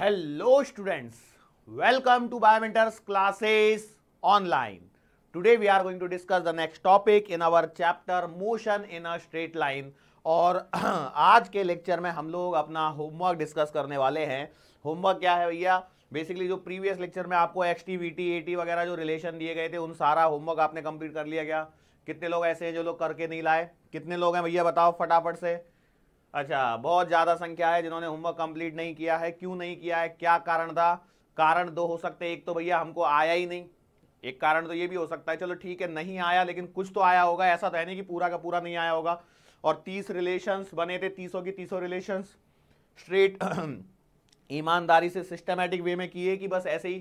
Hello students, welcome to Biomentors classes online. Today we are going to discuss the next topic in our chapter motion in a straight line. और आज के lecture में हम लोग अपना homework discuss करने वाले हैं। होमवर्क क्या है भैया? बेसिकली जो प्रीवियस लेक्चर में आपको XT, VT, AT वगैरह जो रिलेशन दिए गए थे उन सारा होमवर्क आपने कंप्लीट कर लिया क्या? कितने लोग ऐसे हैं जो लोग करके नहीं लाए? कितने लोग हैं भैया बताओ फटाफट से। अच्छा, बहुत ज़्यादा संख्या है जिन्होंने होमवर्क कंप्लीट नहीं किया है। क्यों नहीं किया है, क्या कारण था? कारण दो हो सकते हैं। एक तो भैया हमको आया ही नहीं, एक कारण तो ये भी हो सकता है, चलो ठीक है नहीं आया लेकिन कुछ तो आया होगा, ऐसा तो है नहीं कि पूरा का पूरा नहीं आया होगा। और 30 रिलेशंस बने थे, 30 की 30 रिलेशंस स्ट्रेट ईमानदारी से सिस्टमैटिक वे में किए कि बस ऐसे ही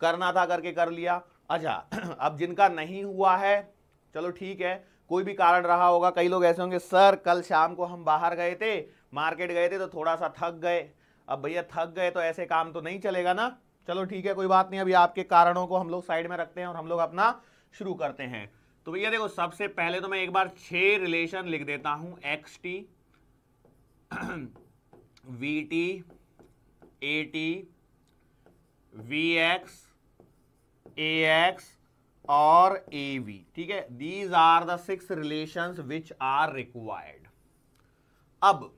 करना था, करके कर लिया। अच्छा अब जिनका नहीं हुआ है चलो ठीक है, कोई भी कारण रहा होगा। कई लोग ऐसे होंगे सर कल शाम को हम बाहर गए थे, मार्केट गए थे तो थोड़ा सा थक गए। अब भैया थक गए तो ऐसे काम तो नहीं चलेगा ना। चलो ठीक है कोई बात नहीं, अभी आपके कारणों को हम लोग साइड में रखते हैं और हम लोग अपना शुरू करते हैं। तो भैया देखो सबसे पहले तो मैं एक बार 6 रिलेशन लिख देता हूं, XT, VT, AT, VX, AX और AV। ठीक है, these are the 6 relations which are required. अब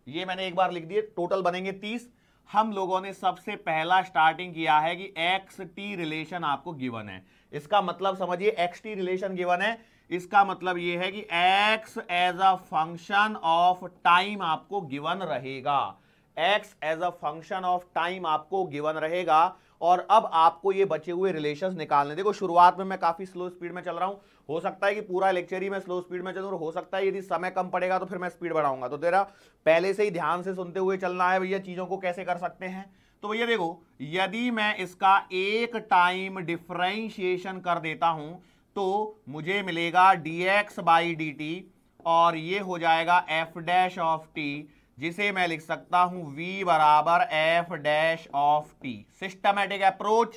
ये मैंने एक बार लिख दिए, टोटल बनेंगे 30। हम लोगों ने सबसे पहला स्टार्टिंग किया है कि XT रिलेशन आपको गिवन है। इसका मतलब समझिए XT रिलेशन गिवन है, इसका मतलब ये है कि X as a function of time आपको गिवन रहेगा। X as a function of time आपको गिवन रहेगा। और अब आपको ये बचे हुए रिलेशंस निकालने। देखो शुरुआत में मैं काफी स्लो स्पीड में चल रहा हूं, हो सकता है कि पूरा लेक्चर ही मैं स्लो स्पीड में चलूं, और हो सकता है यदि समय कम पड़ेगा तो फिर मैं स्पीड बढ़ाऊंगा। तो तेरा पहले से ही ध्यान से सुनते हुए चलना है भैया, चीजों को कैसे कर सकते हैं। तो भैया देखो यदि मैं इसका एक टाइम डिफरेंशिएशन कर देता हूं तो मुझे मिलेगा dx/dt और ये हो जाएगा f डैश ऑफ t, जिसे मैं लिख सकता हूं v बराबर f dash of t। Systematic approach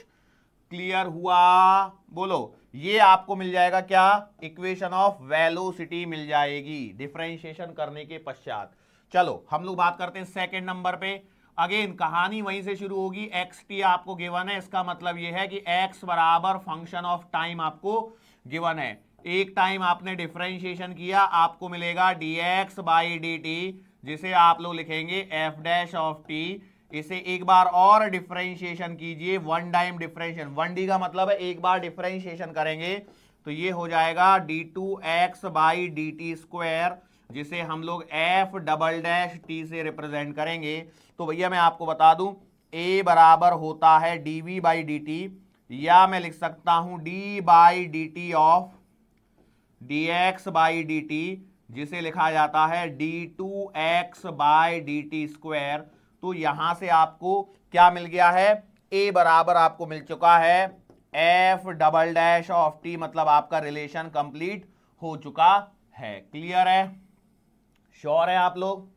clear हुआ? बोलो, ये आपको मिल जाएगा क्या? इक्वेशन ऑफ वेलोसिटी मिल जाएगी डिफरेंशिएशन करने के पश्चात। चलो हम लोग बात करते हैं सेकंड नंबर पे। अगेन कहानी वहीं से शुरू होगी। XT आपको गिवन है, इसका मतलब ये है कि x बराबर फंक्शन ऑफ टाइम आपको गिवन है। एक टाइम आपने डिफरेंशिएशन किया, आपको मिलेगा dx/dt, जिसे आप लोग लिखेंगे f डैश ऑफ t। इसे एक बार और डिफरेंशिएशन कीजिए, वन टाइम डिफरेंशिएशन, 1D का मतलब है एक बार डिफरेंशिएशन करेंगे तो ये हो जाएगा d2x/dt स्क्वायर, जिसे हम लोग f डबल डैश t से रिप्रेजेंट करेंगे। तो भैया मैं आपको बता दूं a बराबर होता है dv/dt, या मैं लिख सकता हूं d/dt ऑफ dx/dt, जिसे लिखा जाता है d2x/dt स्क्वायर। तो यहां से आपको क्या मिल गया है? a बराबर आपको मिल चुका है f double dash of t, मतलब आपका रिलेशन कंप्लीट हो चुका है। क्लियर है? श्योर है आप लोग?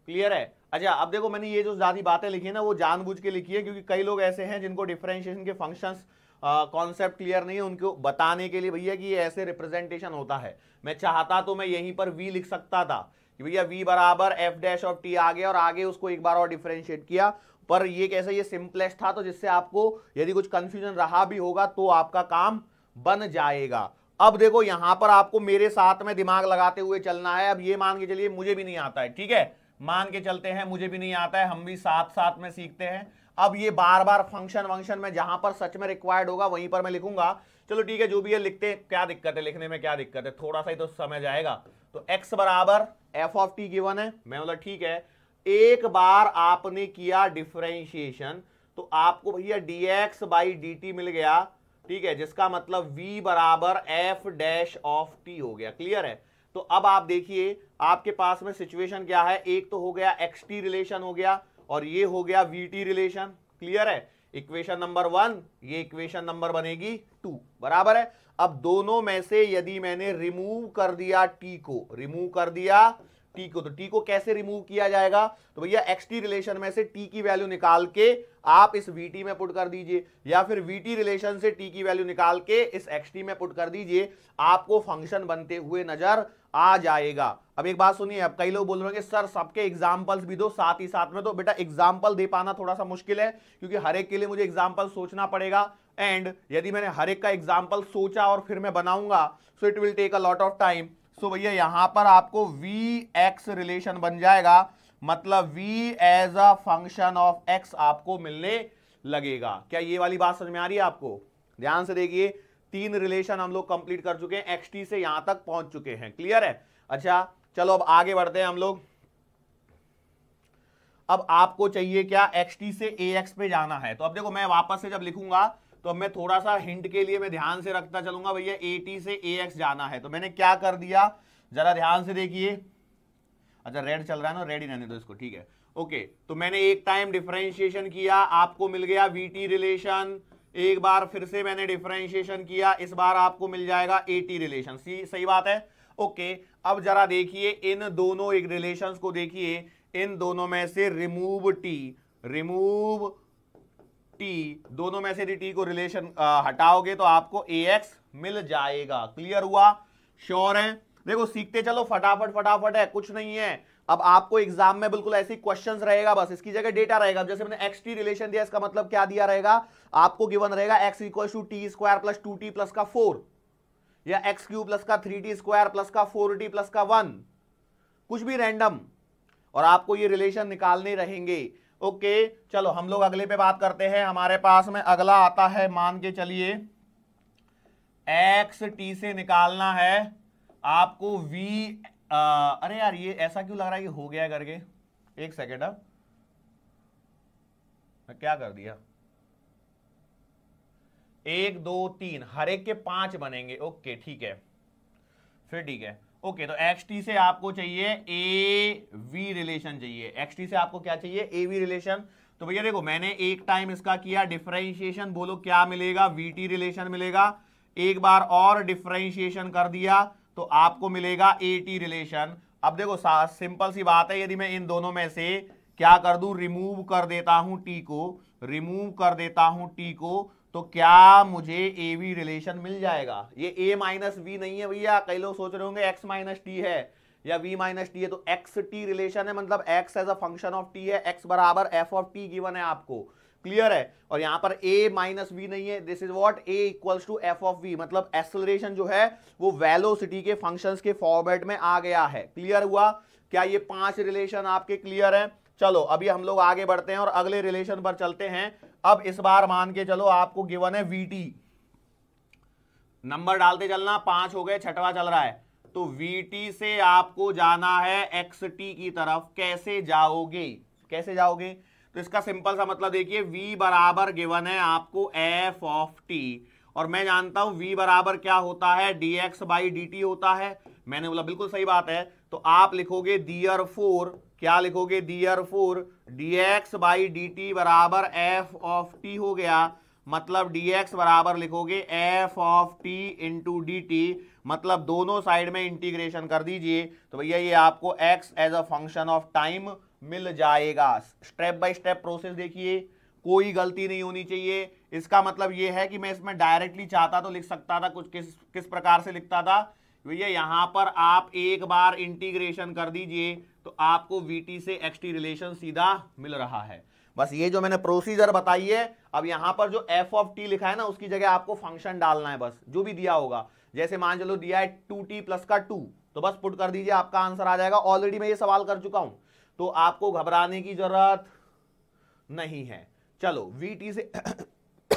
क्लियर है? अच्छा अब देखो मैंने ये जो ज्यादा बातें लिखी है ना वो जानबूझ के लिखी है, क्योंकि कई लोग ऐसे हैं जिनको डिफरेंशिएशन के फंक्शंस कॉन्सेप्ट क्लियर नहीं है, उनको बताने के लिए भैया कि ये ऐसे रिप्रेजेंटेशन होता है। मैं चाहता तो मैं यहीं पर v लिख सकता था कि भैया v बराबर f डैश ऑफ t आ गया, और आगे उसको एक बार और डिफरेंशिएट किया, पर ये कैसे, ये सिंपलेस्ट था, तो जिससे आपको यदि कुछ कंफ्यूजन रहा भी होगा तो आपका काम बन जाएगा। अब देखो यहां पर आपको मेरे साथ में दिमाग लगाते हुए चलना है। अब ये मान के चलिए मुझे भी नहीं आता है, ठीक है, मान के चलते हैं मुझे भी नहीं आता है, हम भी साथ साथ में सीखते हैं। अब ये बार बार फंक्शन वंक्शन में जहां पर सच में रिक्वायर्ड होगा वहीं पर मैं लिखूंगा। चलो ठीक है, जो भी है लिखते हैं, क्या दिक्कत है लिखने में, क्या दिक्कत है, थोड़ा सा ही तो समय जाएगा। तो x बराबर f ऑफ t गिवन है, मैं बोला ठीक है। एक बार आपने किया डिफरेंशिएशन तो आपको भैया dx/dt मिल गया, ठीक है, जिसका मतलब v बराबर f डैश ऑफ t हो गया। क्लियर है? तो अब आप देखिए आपके पास में सिचुएशन क्या है, एक तो हो गया XT रिलेशन हो गया और ये हो गया VT रिलेशन। क्लियर है? इक्वेशन नंबर 1, ये इक्वेशन नंबर बनेगी 2, बराबर है। अब दोनों में से यदि मैंने रिमूव कर दिया t को, रिमूव कर दिया t को, तो t को कैसे रिमूव किया जाएगा? तो भैया XT रिलेशन में से t की वैल्यू निकाल के आप इस VT में पुट कर दीजिए, या फिर VT रिलेशन से t की वैल्यू निकाल के इस XT में पुट कर दीजिए, आपको फंक्शन बनते हुए नजर आ जाएगा। अब एक बात सुनिए, अब कई लोग बोल रहे हैं कि सर सबके एग्जाम्पल्स भी दो साथ ही साथ में, तो बेटा एग्जाम्पल दे पाना थोड़ा सा मुश्किल है, क्योंकि हर एक के लिए मुझे एग्जाम्पल सोचना पड़ेगा, एंड यदि मैंने हर एक का एग्जाम्पल सोचा और फिर मैं बनाऊंगा so it will take a lot of time. So भैया यहां पर आपको Vx रिलेशन बन जाएगा, मतलब v as a function of x आपको मिलने लगेगा। क्या ये वाली बात समझ में आ रही है आपको? ध्यान से देखिए, 3 रिलेशन हम लोग कंप्लीट कर चुके हैं, xt से यहां तक पहुंच चुके हैं। क्लियर है? अच्छा चलो अब आगे बढ़ते हैं हम लोग। अब आपको चाहिए क्या? xt से ax पे जाना है। तो अब देखो मैं वापस से जब लिखूंगा तो अब मैं थोड़ा सा हिंट के लिए मैं ध्यान से रखता चलूंगा, भैया at से ax जाना है। तो मैंने क्या कर दिया, जरा ध्यान से देखिए। अच्छा रेड चल रहा है ना, रेड ही रहने दो इसको, ठीक है ओके। तो मैंने एक टाइम डिफरेंशिएशन किया, आपको मिल गया vt रिलेशन। एक बार फिर से मैंने डिफरेंशिएशन किया, इस बार आपको मिल जाएगा at रिलेशन। सही बात है ओके। अब जरा देखिए इन दोनों एक रिलेशंस को देखिए, इन दोनों में से रिमूव टी, दोनों में से यदि टी को रिलेशन हटाओगे तो आपको ax मिल जाएगा। क्लियर हुआ? श्योर है? देखो सीखते चलो फटाफट है, कुछ नहीं है। अब आपको एग्जाम में बिल्कुल ऐसी क्वेश्चंस रहेगा, बस इसकी जगह डेटा रहेगा। जैसे मैंने एक्स टी रिलेशन दिया, इसका मतलब क्या दिया रहेगा, आपको गिवन रहेगा x equal to t square plus 2t plus का 4, या एक्स क्यूब प्लस का 3t स्क्वायर प्लस का 4t प्लस का 1, कुछ भी रैंडम, और आपको ये रिलेशन निकालने रहेंगे। ओके चलो हम लोग अगले पे बात करते हैं। हमारे पास में अगला आता है, मान के चलिए एक्स टी से निकालना है आपको अरे यार ये ऐसा क्यों लग रहा है कि हो गया करके, एक सेकेंड। अब मैं क्या कर दिया, 1 2 3 हर एक के 5 बनेंगे। ओके ठीक है, फिर ठीक है ओके। तो xt से आपको चाहिए av रिलेशन चाहिए, xt से आपको क्या चाहिए, av रिलेशन। तो भैया देखो मैंने एक टाइम इसका किया डिफरेंशिएशन, बोलो क्या मिलेगा, vt रिलेशन मिलेगा। एक बार और डिफरेंशिएशन कर दिया तो आपको मिलेगा at रिलेशन। अब देखो सिंपल सी बात है, यदि मैं इन दोनों में से क्या कर दूं, रिमूव कर देता हूं t को, रिमूव कर देता हूं t को, तो क्या मुझे ए वी रिलेशन मिल जाएगा। ये a माइनस वी नहीं है भैया, कई लोग सोच रहे होंगे x माइनस टी है या v माइनस टी है, तो एक्स टी रिलेशन है, मतलब x as a function of t है, x बराबर f ऑफ t गिवन है आपको। क्लियर है? और यहां पर a माइनस वी नहीं है, this is what a equals to f of v, मतलब एक्सेलरेशन जो है वो वेलोसिटी के फंक्शंस के फॉर्मेट में आ गया है। क्लियर हुआ? क्या ये 5 रिलेशन आपके क्लियर है? चलो अभी हम लोग आगे बढ़ते हैं और अगले रिलेशन पर चलते हैं। अब इस बार मान के चलो आपको गिवन है vt, नंबर डालते चलना, 5 हो गए, छठवां चल रहा है। तो vt से आपको जाना है xt की तरफ। कैसे जाओगे, कैसे जाओगे? तो इसका सिंपल सा मतलब देखिए, v बराबर गिवन है आपको f ऑफ t, और मैं जानता हूं v बराबर क्या होता है, dx बाई dt होता है। मैंने बोला बिल्कुल सही बात है, तो आप लिखोगे देयरफॉर, क्या लिखोगे, देयरफॉर dx बाई dt बराबर f ऑफ t हो गया, मतलब dx बराबर लिखोगे f of t into dt, मतलब दोनों साइड में इंटीग्रेशन कर दीजिए तो भैया ये आपको x as a function of time मिल जाएगा। स्टेप बाय स्टेप प्रोसेस देखिए, कोई गलती नहीं होनी चाहिए। इसका मतलब ये है कि मैं इसमें डायरेक्टली चाहता तो लिख सकता था, कुछ किस प्रकार से लिखता था भैया, यहां पर आप एक बार इंटीग्रेशन कर दीजिए तो आपको vt से xt रिलेशन सीधा मिल रहा है। बस ये जो मैंने प्रोसीजर बताई है, अब यहां पर जो f ऑफ t लिखा है ना उसकी जगह आपको फंक्शन डालना है, बस जो भी दिया होगा। जैसे मान चलो दिया है 2t प्लस का 2, तो बस पुट कर दीजिए, आपका आंसर आ जाएगा। ऑलरेडी मैं ये सवाल कर चुका हूं, तो आपको घबराने की जरूरत नहीं है। चलो vt से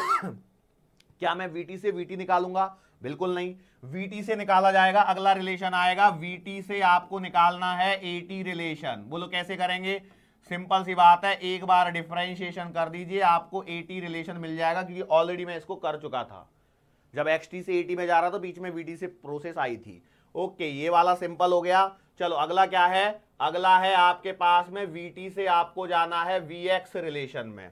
क्या मैं vt से vt निकालूंगा? बिल्कुल नहीं, vt से निकाला जाएगा। अगला रिलेशन आएगा, vt से आपको निकालना है at रिलेशन। बोलो कैसे करेंगे? सिंपल सी बात है, एक बार डिफरेंशिएशन कर दीजिए, आपको at रिलेशन मिल जाएगा, क्योंकि ऑलरेडी मैं इसको कर चुका था। जब xt से at में जा रहा था, बीच में vt से प्रोसेस आई थी। ओके, ये वाला सिंपल हो गया। चलो अगला क्या है? अगला है आपके पास में vt से आपको जाना है vx रिलेशन में।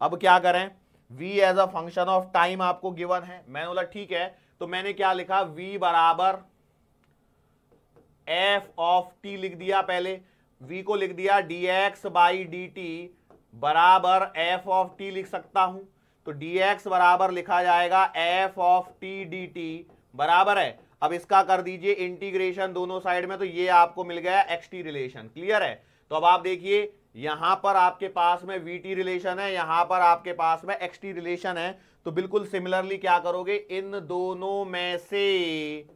अब क्या करें, v as a function of time आपको गिवन है। मैंने बोला ठीक है, तो मैंने क्या लिखा, v बराबर f ऑफ t लिख दिया। पहले v को लिख दिया dx बाई dt बराबर f ऑफ t लिख सकता हूं, तो dx बराबर लिखा जाएगा f ऑफ t dt बराबर है। अब इसका कर दीजिए इंटीग्रेशन दोनों साइड में, तो ये आपको मिल गया एक्सटी रिलेशन। क्लियर है? तो अब आप देखिए यहां पर आपके पास में वीटी रिलेशन है, यहां पर आपके पास में एक्सटी रिलेशन है, तो बिल्कुल सिमिलरली क्या करोगे, इन दोनों में से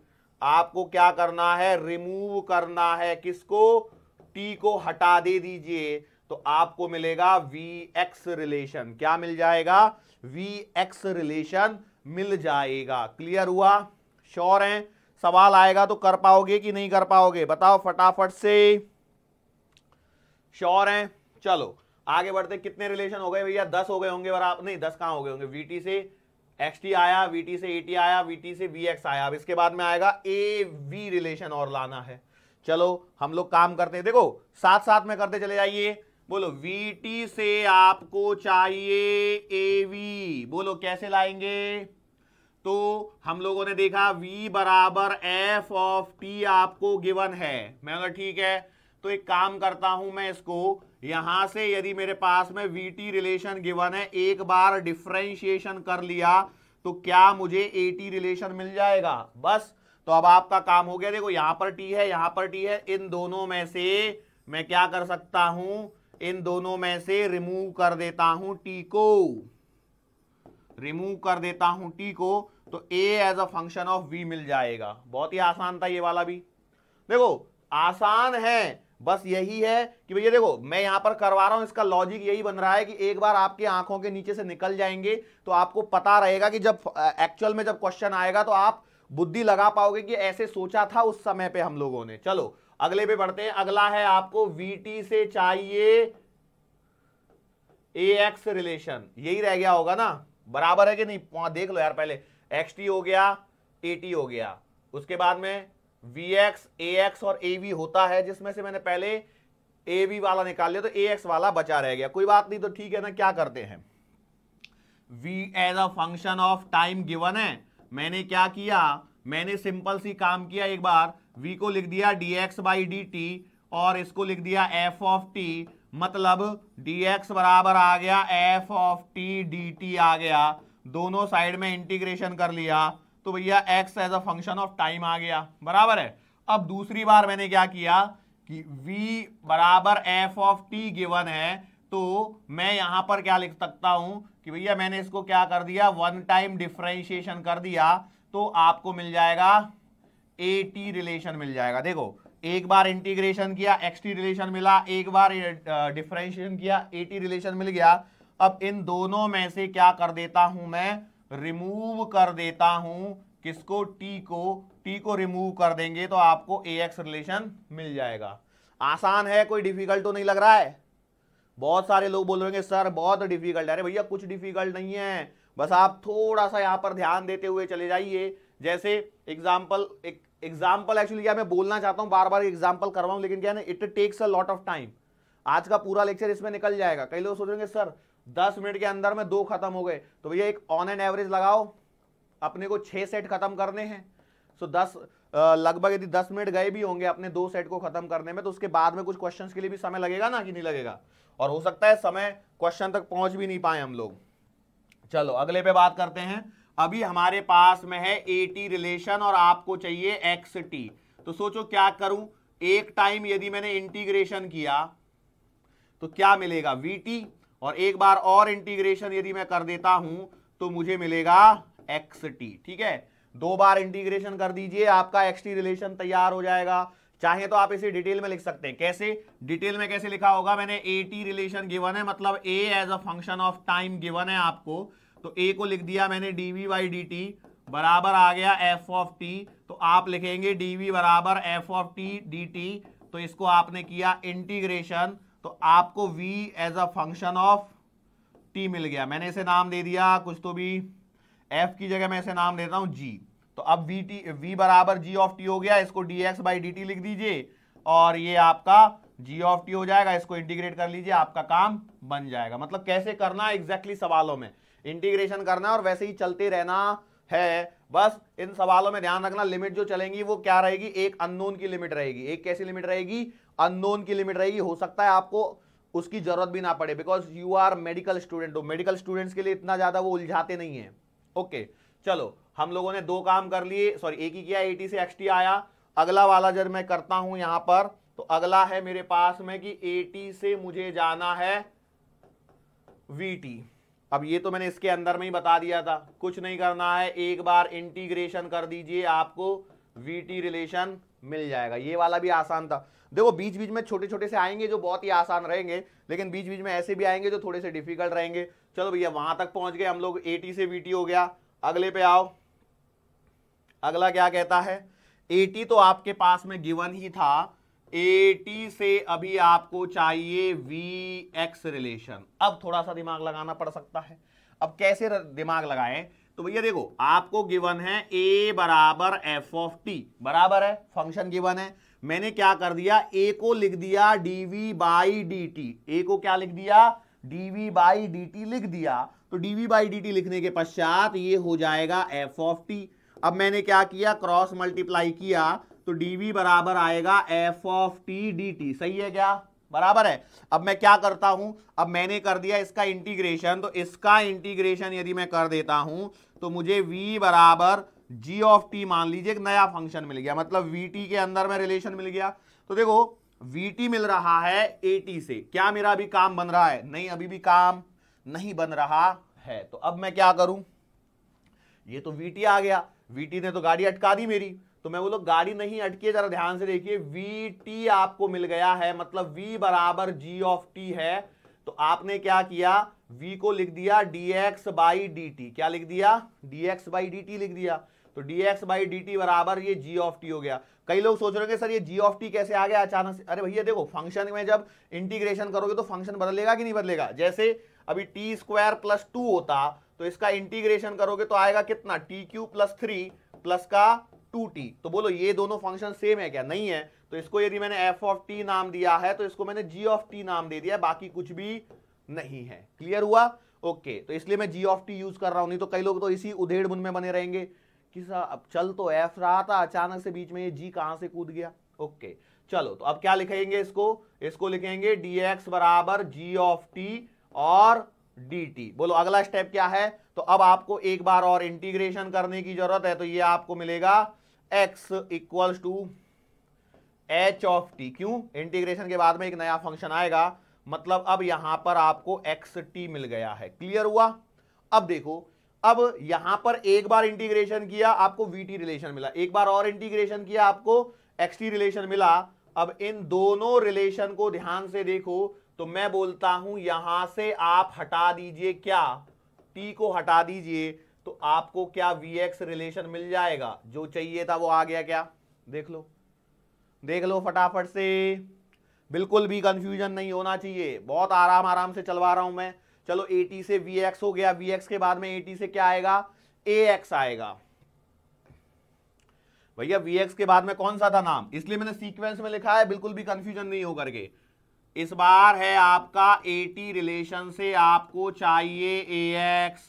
आपको क्या करना है, रिमूव करना है। किसको? टी को हटा दे दीजिए, तो आपको मिलेगा वी एक्स रिलेशन। क्या मिल जाएगा? वी एक्स रिलेशन मिल जाएगा। क्लियर हुआ? श्योर हैं? सवाल आएगा तो कर पाओगे कि नहीं कर पाओगे, बताओ फटाफट से। श्योर हैं? चलो आगे बढ़ते। कितने रिलेशन हो गए भैया? 10 हो गए होंगे बराबर, नहीं 10 कहां हो गए होंगे। वीटी से एक्सटी आया, वीटी से एटी आया, वीटी से वीएक्स आया। अब इसके बाद में आएगा ए वी रिलेशन और लाना है। चलो हम लोग काम करते हैं, देखो साथ साथ में करते चले जाइए। बोलो वीटी से आपको चाहिए एवी, बोलो कैसे लाएंगे? तो हम लोगों ने देखा v बराबर एफ ऑफ टी आपको गिवन है। मैं अगर ठीक है तो एक काम करता हूं, मैं इसको यहां से, यदि मेरे पास में वीटी रिलेशन गिवन है, एक बार डिफरेंशिएशन कर लिया तो क्या मुझे एटी रिलेशन मिल जाएगा? बस। तो अब आपका काम हो गया। देखो यहां पर टी है, यहां पर टी है, इन दोनों में से मैं क्या कर सकता हूं, इन दोनों में से रिमूव कर देता हूं टी को, रिमूव कर देता हूं टी को, तो a as a function of v मिल जाएगा। बहुत ही आसान था ये वाला भी। देखो आसान है, बस यही है कि भैया देखो मैं यहां पर करवा रहा हूं, इसका लॉजिक यही बन रहा है कि एक बार आपकी आंखों के नीचे से निकल जाएंगे तो आपको पता रहेगा कि जब एक्चुअल में जब क्वेश्चन आएगा तो आप बुद्धि लगा पाओगे कि ऐसे सोचा था उस समय पे हम लोगों ने। चलो अगले पे बढ़ते हैं। अगला है आपको वीटी से चाहिए ax रिलेशन, यही रह गया होगा ना, बराबर है कि नहीं? देख लो यार, पहले xt हो गया, at हो गया, उसके बाद में vx, ax और av होता है, जिसमें से मैंने पहले av वाला निकाल लिया तो ax वाला बचा रह गया। कोई बात नहीं, तो ठीक है ना। क्या करते हैं, v as a function of time given है, मैंने क्या किया, मैंने सिंपल सी काम किया, एक बार v को लिख दिया dx बाई dt और इसको लिख दिया f ऑफ t, मतलब dx बराबर आ गया f ऑफ t dt आ गया, दोनों साइड में इंटीग्रेशन कर लिया तो भैया x as a function of time आ गया। बराबर है? अब दूसरी बार मैंने क्या किया कि v बराबर f ऑफ t गिवन है, तो मैं यहां पर क्या लिख सकता हूं कि भैया मैंने इसको क्या कर दिया, वन टाइम डिफरेंशिएशन कर दिया, तो आपको मिल जाएगा at रिलेशन मिल जाएगा। देखो एक बार इंटीग्रेशन किया xt रिलेशन मिला, एक बार डिफरेंशिएशन किया at रिलेशन मिल गया। अब इन दोनों में से क्या कर देता हूं मैं, रिमूव कर देता हूं किसको, t को रिमूव कर देंगे तो आपको ax रिलेशन मिल जाएगा। आसान है, कोई डिफिकल्ट तो नहीं लग रहा है? बहुत सारे लोग बोल रहे हैं सर बहुत डिफिकल्ट है। अरे भैया कुछ डिफिकल्ट नहीं है, बस आप थोड़ा सा यहां पर ध्यान देते हुए चले जाइए। जैसे एग्जाम्पल, एग्जाम्पल एक्चुअली क्या मैं बोलना चाहता हूं, बार बार एग्जाम्पल करवाऊं, लेकिन क्या है ना, it takes a lot of time. आज का पूरा लेक्चर इसमें निकल जाएगा। कई लोग सोचेंगे सर 10 मिनट के अंदर में 2 खत्म हो गए, तो भैया एक ऑन एन एवरेज लगाओ, अपने को 6 सेट खत्म करने हैं, सो 10 लगभग यदि 10 मिनट गए भी होंगे अपने 2 सेट को खत्म करने में, तो उसके बाद में कुछ क्वेश्चंस के लिए भी समय लगेगा ना, कि नहीं लगेगा? और हो सकता है समय क्वेश्चन तक पहुंच भी नहीं पाए हम लोग। चलो अगले पे बात करते हैं। अभी हमारे पास में है एटी रिलेशन और आपको चाहिए एक्स टी, तो सोचो क्या करूं, एक टाइम यदि मैंने इंटीग्रेशन किया तो क्या मिलेगा, वीटी, और एक बार और इंटीग्रेशन यदि मैं कर देता हूं तो मुझे मिलेगा एक्स टी। ठीक है, 2 बार इंटीग्रेशन कर दीजिए, आपका एक्स टी रिलेशन तैयार हो जाएगा। चाहे तो आप इसे डिटेल में लिख सकते हैं। कैसे डिटेल में कैसे लिखा होगा, मैंने एटी रिलेशन गिवन है, मतलब A as a function of time given है आपको, तो ए को लिख दिया मैंने dv बाई dt बराबर आ गया f ऑफ t, तो आप लिखेंगे dv बराबर f ऑफ t dt, तो इसको आपने किया इंटीग्रेशन, तो आपको v as a function of t मिल गया। मैंने इसे नाम दे दिया कुछ तो भी, f की जगह मैं इसे नाम देता हूं g, तो अब v बराबर g ऑफ t हो गया, इसको dx बाई dt लिख दीजिए और ये आपका g ऑफ t हो जाएगा, इसको इंटीग्रेट कर लीजिए, आपका काम बन जाएगा। मतलब कैसे करना एग्जैक्टली सवालों में इंटीग्रेशन करना और वैसे ही चलते रहना है। बस इन सवालों में ध्यान रखना, लिमिट जो चलेंगी वो क्या रहेगी, एक अननोन की लिमिट रहेगी। एक कैसी लिमिट रहेगी, अननोन की लिमिट रहेगी। हो सकता है आपको उसकी जरूरत भी ना पड़े, because you are medical student हो, मेडिकल स्टूडेंट्स के लिए इतना ज्यादा वो उलझाते नहीं है। ओके चलो हम लोगों ने दो काम कर लिए, सॉरी एक ही किया, AT से XT आया। अगला वाला जब मैं करता हूं यहां पर, तो अगला है मेरे पास में कि AT से मुझे जाना है VT। अब ये तो मैंने इसके अंदर में ही बता दिया था, कुछ नहीं करना है, एक बार इंटीग्रेशन कर दीजिए, आपको VT रिलेशन मिल जाएगा। ये वाला भी आसान था। देखो बीच बीच में छोटे छोटे से आएंगे जो बहुत ही आसान रहेंगे, लेकिन बीच बीच में ऐसे भी आएंगे जो थोड़े से डिफिकल्ट रहेंगे। चलो भैया वहां तक पहुंच गए हम लोग, AT से VT हो गया। अगले पे आओ, अगला क्या कहता है, AT तो आपके पास में गिवन ही था, AT से अभी आपको चाहिए VX रिलेशन। अब थोड़ा सा दिमाग लगाना पड़ सकता है। अब कैसे दिमाग लगाएं, तो भैया देखो आपको गिवन है A बराबर f(t), बराबर है, फंक्शन गिवन है। मैंने क्या कर दिया, A को लिख दिया dv/dt, A को क्या लिख दिया, dv/dt लिख दिया। तो dv/dt लिखने के पश्चात ये हो जाएगा f(t). अब मैंने क्या किया, क्रॉस मल्टीप्लाई किया, तो dv बराबर आएगा f(t) dt। सही है क्या, बराबर है। अब मैं क्या करता हूं, अब मैंने कर दिया इसका इंटीग्रेशन, तो इसका इंटीग्रेशन यदि मैं कर देता हूं तो मुझे v बराबर g(t) मान लीजिए एक नया फंक्शन मिल गया, मतलब vt के अंदर में रिलेशन मिल गया। तो देखो vt मिल रहा है AT से, क्या मेरा अभी काम बन रहा है, नहीं अभी भी काम नहीं बन रहा है। तो अब मैं क्या करूं, ये तो VT आ गया, VT ने तो गाड़ी अटका दी मेरी, तो मैं बोलो गाड़ी नहीं अटकी, जरा ध्यान से देखिए, VT आपको मिल गया है, मतलब V बराबर g(t) है। तो आपने क्या किया, V को लिख दिया dx/dt, क्या लिख दिया, dx/dt लिख दिया। तो dx/dt बराबर ये g(t) हो गया। कई लोग सोच रहे हैं सर ये g(t) कैसे आ गया अचानक से। अरे भैया देखो फंक्शन में जब इंटीग्रेशन करोगे तो फंक्शन बदलेगा कि नहीं बदलेगा। जैसे अभी t² + 2 होता, तो इसका इंटीग्रेशन करोगे तो आएगा कितना, t³ + 3 प्लस का 2t। तो बोलो ये दोनों फंक्शन सेम है क्या, नहीं है। तो इसको यदि मैंने f(t) नाम दिया है तो इसको मैंने g(t) नाम दे दिया, बाकी कुछ भी नहीं है। क्लियर हुआ, ओके। तो इसलिए मैं g(t) यूज कर रहा हूं, नहीं तो कई लोग तो इसी उधेड़ बुन में बने रहेंगे कि अब चल तो f रहा था, अचानक से बीच में ये g कहां से कूद गया। ओके चलो, तो अब क्या लिखेंगे इसको लिखेंगे dx बराबर g(t) और dt। बोलो अगला स्टेप क्या है, तो अब आपको एक बार और इंटीग्रेशन करने की जरूरत है। तो ये आपको मिलेगा x इक्वल्स टू h(t), क्यों, इंटीग्रेशन के बाद में एक नया फंक्शन आएगा, मतलब अब यहां पर आपको xt मिल गया है। क्लियर हुआ। अब देखो, अब यहां पर एक बार इंटीग्रेशन किया आपको VT रिलेशन मिला, एक बार और इंटीग्रेशन किया आपको XT रिलेशन मिला। अब इन दोनों रिलेशन को ध्यान से देखो, तो मैं बोलता हूं यहां से आप हटा दीजिए, क्या, T को हटा दीजिए, तो आपको क्या VX रिलेशन मिल जाएगा, जो चाहिए था वो आ गया। क्या, देख लो फटाफट से, बिल्कुल भी कंफ्यूजन नहीं होना चाहिए, बहुत आराम से चलवा रहा हूं मैं। चलो AT से VX हो गया, VX के बाद में AT से क्या आएगा, AX आएगा। भैया VX के बाद में कौन सा था नाम, इसलिए मैंने सीक्वेंस में लिखा है, बिल्कुल भी कंफ्यूजन नहीं हो करके। इस बार है आपका AT रिलेशन से आपको चाहिए AX।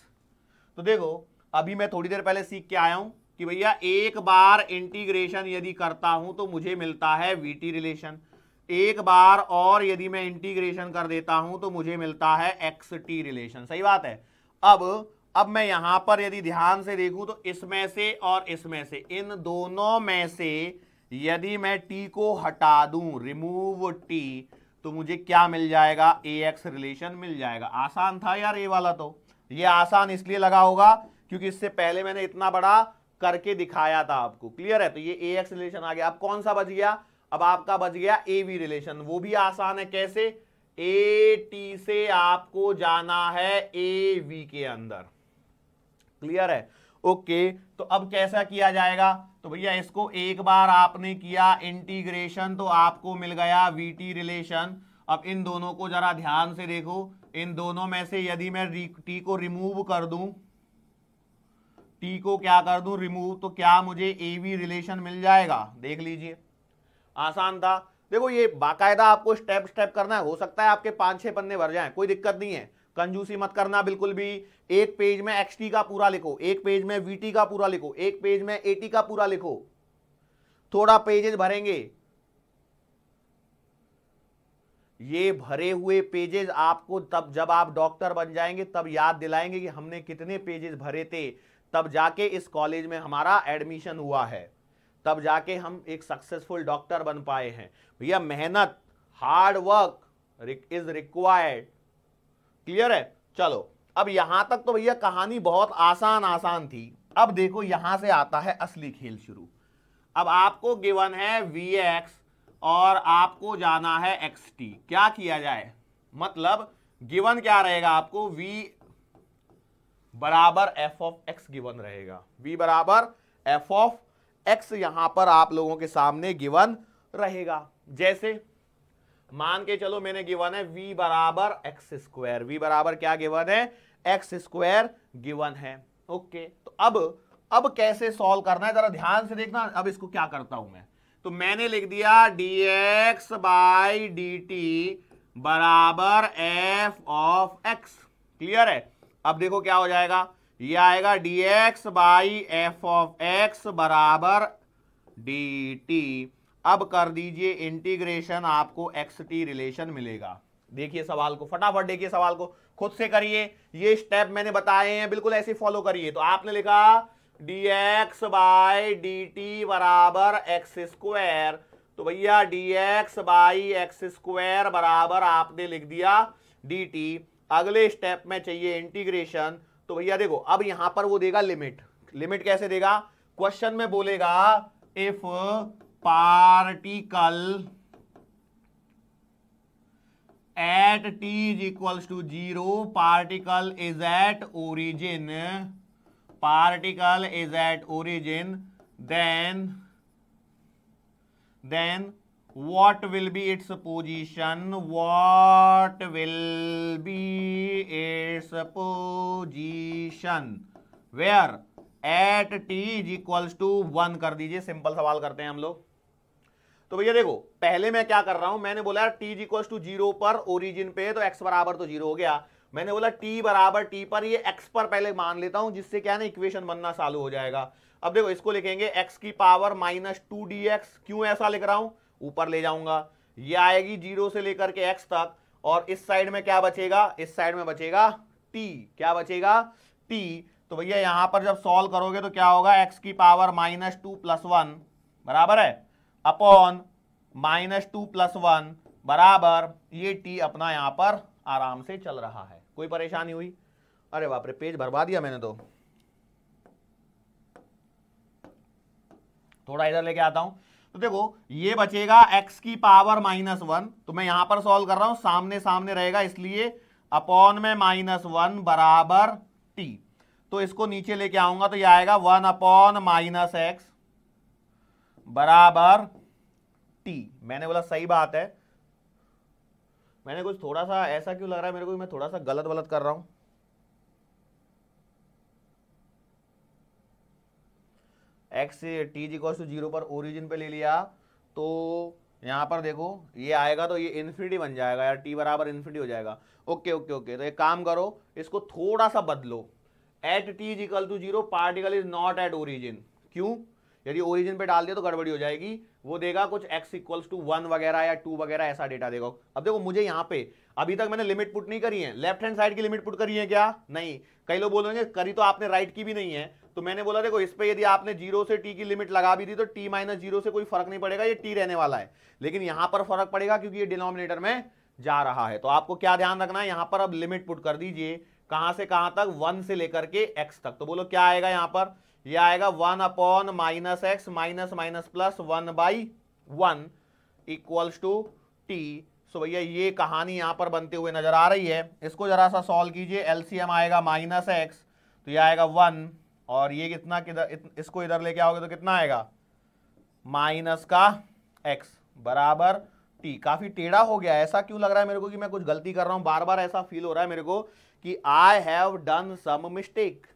तो देखो अभी मैं थोड़ी देर पहले सीख के आया हूं कि भैया एक बार इंटीग्रेशन यदि करता हूं तो मुझे मिलता है VT रिलेशन, एक बार और यदि मैं इंटीग्रेशन कर देता हूं तो मुझे मिलता है XT रिलेशन। सही बात है। अब मैं यहां पर यदि ध्यान से देखूं तो इसमें से और इसमें से, इन दोनों में से यदि मैं T को हटा दूं, रिमूव T, तो मुझे क्या मिल जाएगा, AX रिलेशन मिल जाएगा। आसान था यार ये वाला, तो ये आसान इसलिए लगा होगा क्योंकि इससे पहले मैंने इतना बड़ा करके दिखाया था आपको। क्लियर है, तो ये AX रिलेशन आ गया। अब कौन सा बच गया, अब आपका बच गया AV रिलेशन, वो भी आसान है। कैसे, AT से आपको जाना है AV के अंदर। क्लियर है, ओके। तो अब कैसा किया जाएगा, तो भैया इसको एक बार आपने किया इंटीग्रेशन तो आपको मिल गया VT रिलेशन। अब इन दोनों को जरा ध्यान से देखो, इन दोनों में से यदि मैं T को रिमूव कर दूं, T को क्या कर दूं, रिमूव, तो क्या मुझे AV रिलेशन मिल जाएगा। देख लीजिए, आसान था। देखो ये बाकायदा आपको स्टेप स्टेप करना है, हो सकता है आपके 5-6 पन्ने भर जाएं, कोई दिक्कत नहीं है, कंजूसी मत करना बिल्कुल भी। एक पेज में XT का पूरा लिखो, एक पेज में VT का पूरा लिखो, एक पेज में AT का पूरा लिखो, थोड़ा पेजेस भरेंगे। ये भरे हुए पेजेस आपको तब जब आप डॉक्टर बन जाएंगे तब याद दिलाएंगे कि हमने कितने पेजेस भरे थे, तब जाके इस कॉलेज में हमारा एडमिशन हुआ है, तब जाके हम एक सक्सेसफुल डॉक्टर बन पाए हैं। भैया मेहनत, hard work is required. Clear है? चलो अब यहां तक तो भैया कहानी बहुत आसान थी। अब देखो यहां से आता है असली खेल शुरू। अब आपको गिवन है Vx और आपको जाना है xt। क्या किया जाए, मतलब गिवन क्या रहेगा आपको, v बराबर एफ ऑफ एक्स गिवन रहेगा। v बराबर एफ ऑफ एक्स यहां पर आप लोगों के सामने गिवन रहेगा। जैसे मान के चलो मैंने गिवन है v बराबर एक्स स्क्वायर, v बराबर क्या गिवन है, एक्स स्क्वायर गिवन है। ओके, तो अब कैसे सॉल्व करना है जरा ध्यान से देखना। अब इसको क्या करता हूं मैं, तो मैंने लिख दिया dx बाई dt बराबर f ऑफ x। क्लियर है? अब देखो क्या हो जाएगा, ये आएगा dx by f of x बराबर dt। अब कर दीजिए इंटीग्रेशन, आपको xt रिलेशन मिलेगा। देखिए सवाल को, फटाफट देखिए सवाल को, खुद से करिए, ये स्टेप मैंने बताए हैं, बिल्कुल ऐसे फॉलो करिए। तो आपने लिखा dx बाई dt बराबर एक्स स्क्वायर, तो भैया dx बाई एक्स स्क्वायर बराबर आपने लिख दिया dt। अगले स्टेप में चाहिए इंटीग्रेशन, तो भैया देखो अब यहां पर वो देगा लिमिट। लिमिट कैसे देगा, क्वेश्चन में बोलेगा if particle at t is equals to 0, particle is at origin, then what will be its position, where at t is equals to 1 कर दीजिए। सिंपल सवाल करते हैं हम लोग। तो भैया देखो पहले मैं क्या कर रहा हूं, मैंने बोला t इक्वल्स टू 0 पर ओरिजिन पे, तो x बराबर तो 0 हो गया। मैंने बोला t बराबर t पर, ये x पर पहले मान लेता हूं, जिससे क्या है ना इक्वेशन बनना चालू हो जाएगा। अब देखो इसको लिखेंगे x की पावर माइनस 2dx। क्यों ऐसा लिख रहा हूं, ऊपर ले जाऊंगा, ये आएगी 0 से लेकर के x तक, और इस साइड में क्या बचेगा, इस साइड में बचेगा t। क्या बचेगा, t। तो भैया यहां पर जब सॉल्व करोगे तो क्या होगा, x की पावर माइनस 2 प्लस 1 बराबर है अपॉन माइनस 2 प्लस 1 बराबर ये t अपना यहां पर आराम से चल रहा है। कोई परेशानी हुई? अरे बाप रे, पेज भरवा दिया मैंने। तो थोड़ा इधर लेके आता हूं। तो देखो ये बचेगा x की पावर माइनस 1, तो मैं यहां पर सॉल्व कर रहा हूं, सामने सामने रहेगा इसलिए अपॉन में माइनस 1 बराबर t। तो इसको नीचे लेके आऊंगा तो ये आएगा 1 अपॉन माइनस एक्स बराबर t। मैंने बोला सही बात है, मैंने कुछ थोड़ा सा ऐसा क्यों लग रहा है मेरे को, मैं थोड़ा सा गलत वलत कर रहा हूं। x t इक्वल्स टू 0 पर ओरिजिन पे ले लिया, तो यहां पर देखो ये आएगा तो ये इन्फिनिटी बन जाएगा यार, t बराबर इन्फिनिटी हो जाएगा। ओके ओके ओके, तो एक काम करो, इसको थोड़ा सा बदलो, at t equal to 0 particle is not at origin. क्यों, यदि ओरिजिन पे डाल दिया तो गड़बड़ी हो जाएगी, वो देगा कुछ x इक्वल्स टू 1 वगैरह या 2 वगैरह ऐसा डेटा देगा। अब देखो मुझे यहाँ पे अभी तक मैंने लिमिट पुट नहीं करी है, लेफ्ट हैंड साइड की लिमिट पुट करी है क्या, नहीं। कई लोग बोलेंगे करी तो आपने राइट की भी नहीं है, तो मैंने बोला देखो इस पे यदि आपने 0 से t की लिमिट लगा भी दी तो t माइनस 0 से कोई फर्क नहीं पड़ेगा, ये t रहने वाला है। लेकिन यहां पर फर्क पड़ेगा क्योंकि ये डिनोमिनेटर में जा रहा है। तो आपको क्या ध्यान रखना है, यहां पर अब लिमिट पुट कर दीजिए, कहां से कहां तक, 1 से लेकर के x तक। तो बोलो क्या आएगा यहां पर, ये आएगा 1 upon minus x minus minus plus 1 by 1 equals to t। So भैया ये कहानी यहां पर बनते हुए नजर आ रही है। इसको जरा सा सॉल्व कीजिए, एलसीएम आएगा माइनस एक्स, तो ये आएगा 1, और ये कितना किधर, इसको इधर लेके आओगे तो कितना आएगा, माइनस का x बराबर t। काफी टेढ़ा हो गया, ऐसा क्यों लग रहा है मेरे को कि मैं कुछ गलती कर रहा हूं, बार बार ऐसा फील हो रहा है मेरे को कि I have done some mistake.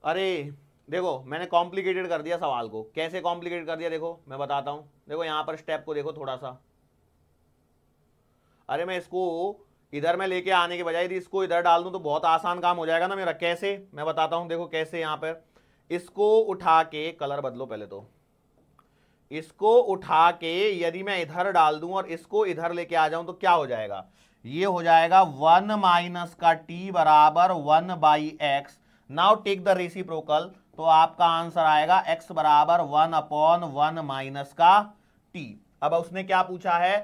अरे देखो मैंने कॉम्प्लिकेटेड कर दिया सवाल को। कैसे कॉम्प्लिकेटेड कर दिया, देखो मैं बताता हूं। देखो यहां पर स्टेप को देखो थोड़ा सा, अरे मैं इसको इधर में लेके आने के बजाय यदि इसको इधर डाल दूं तो बहुत आसान काम हो जाएगा ना मेरा। कैसे, मैं बताता हूं। देखो कैसे, यहां पर इसको उठा के कलर बदलो पहले, तो इसको उठा के यदि मैं इधर डाल दूं और इसको इधर लेके आ जाऊं तो क्या हो जाएगा, ये हो जाएगा 1 माइनस का टी बराबर 1 by x. Now take the reciprocal, तो आपका आंसर आएगा x बराबर 1 अपॉन 1 माइनस का t। अब उसने क्या पूछा है,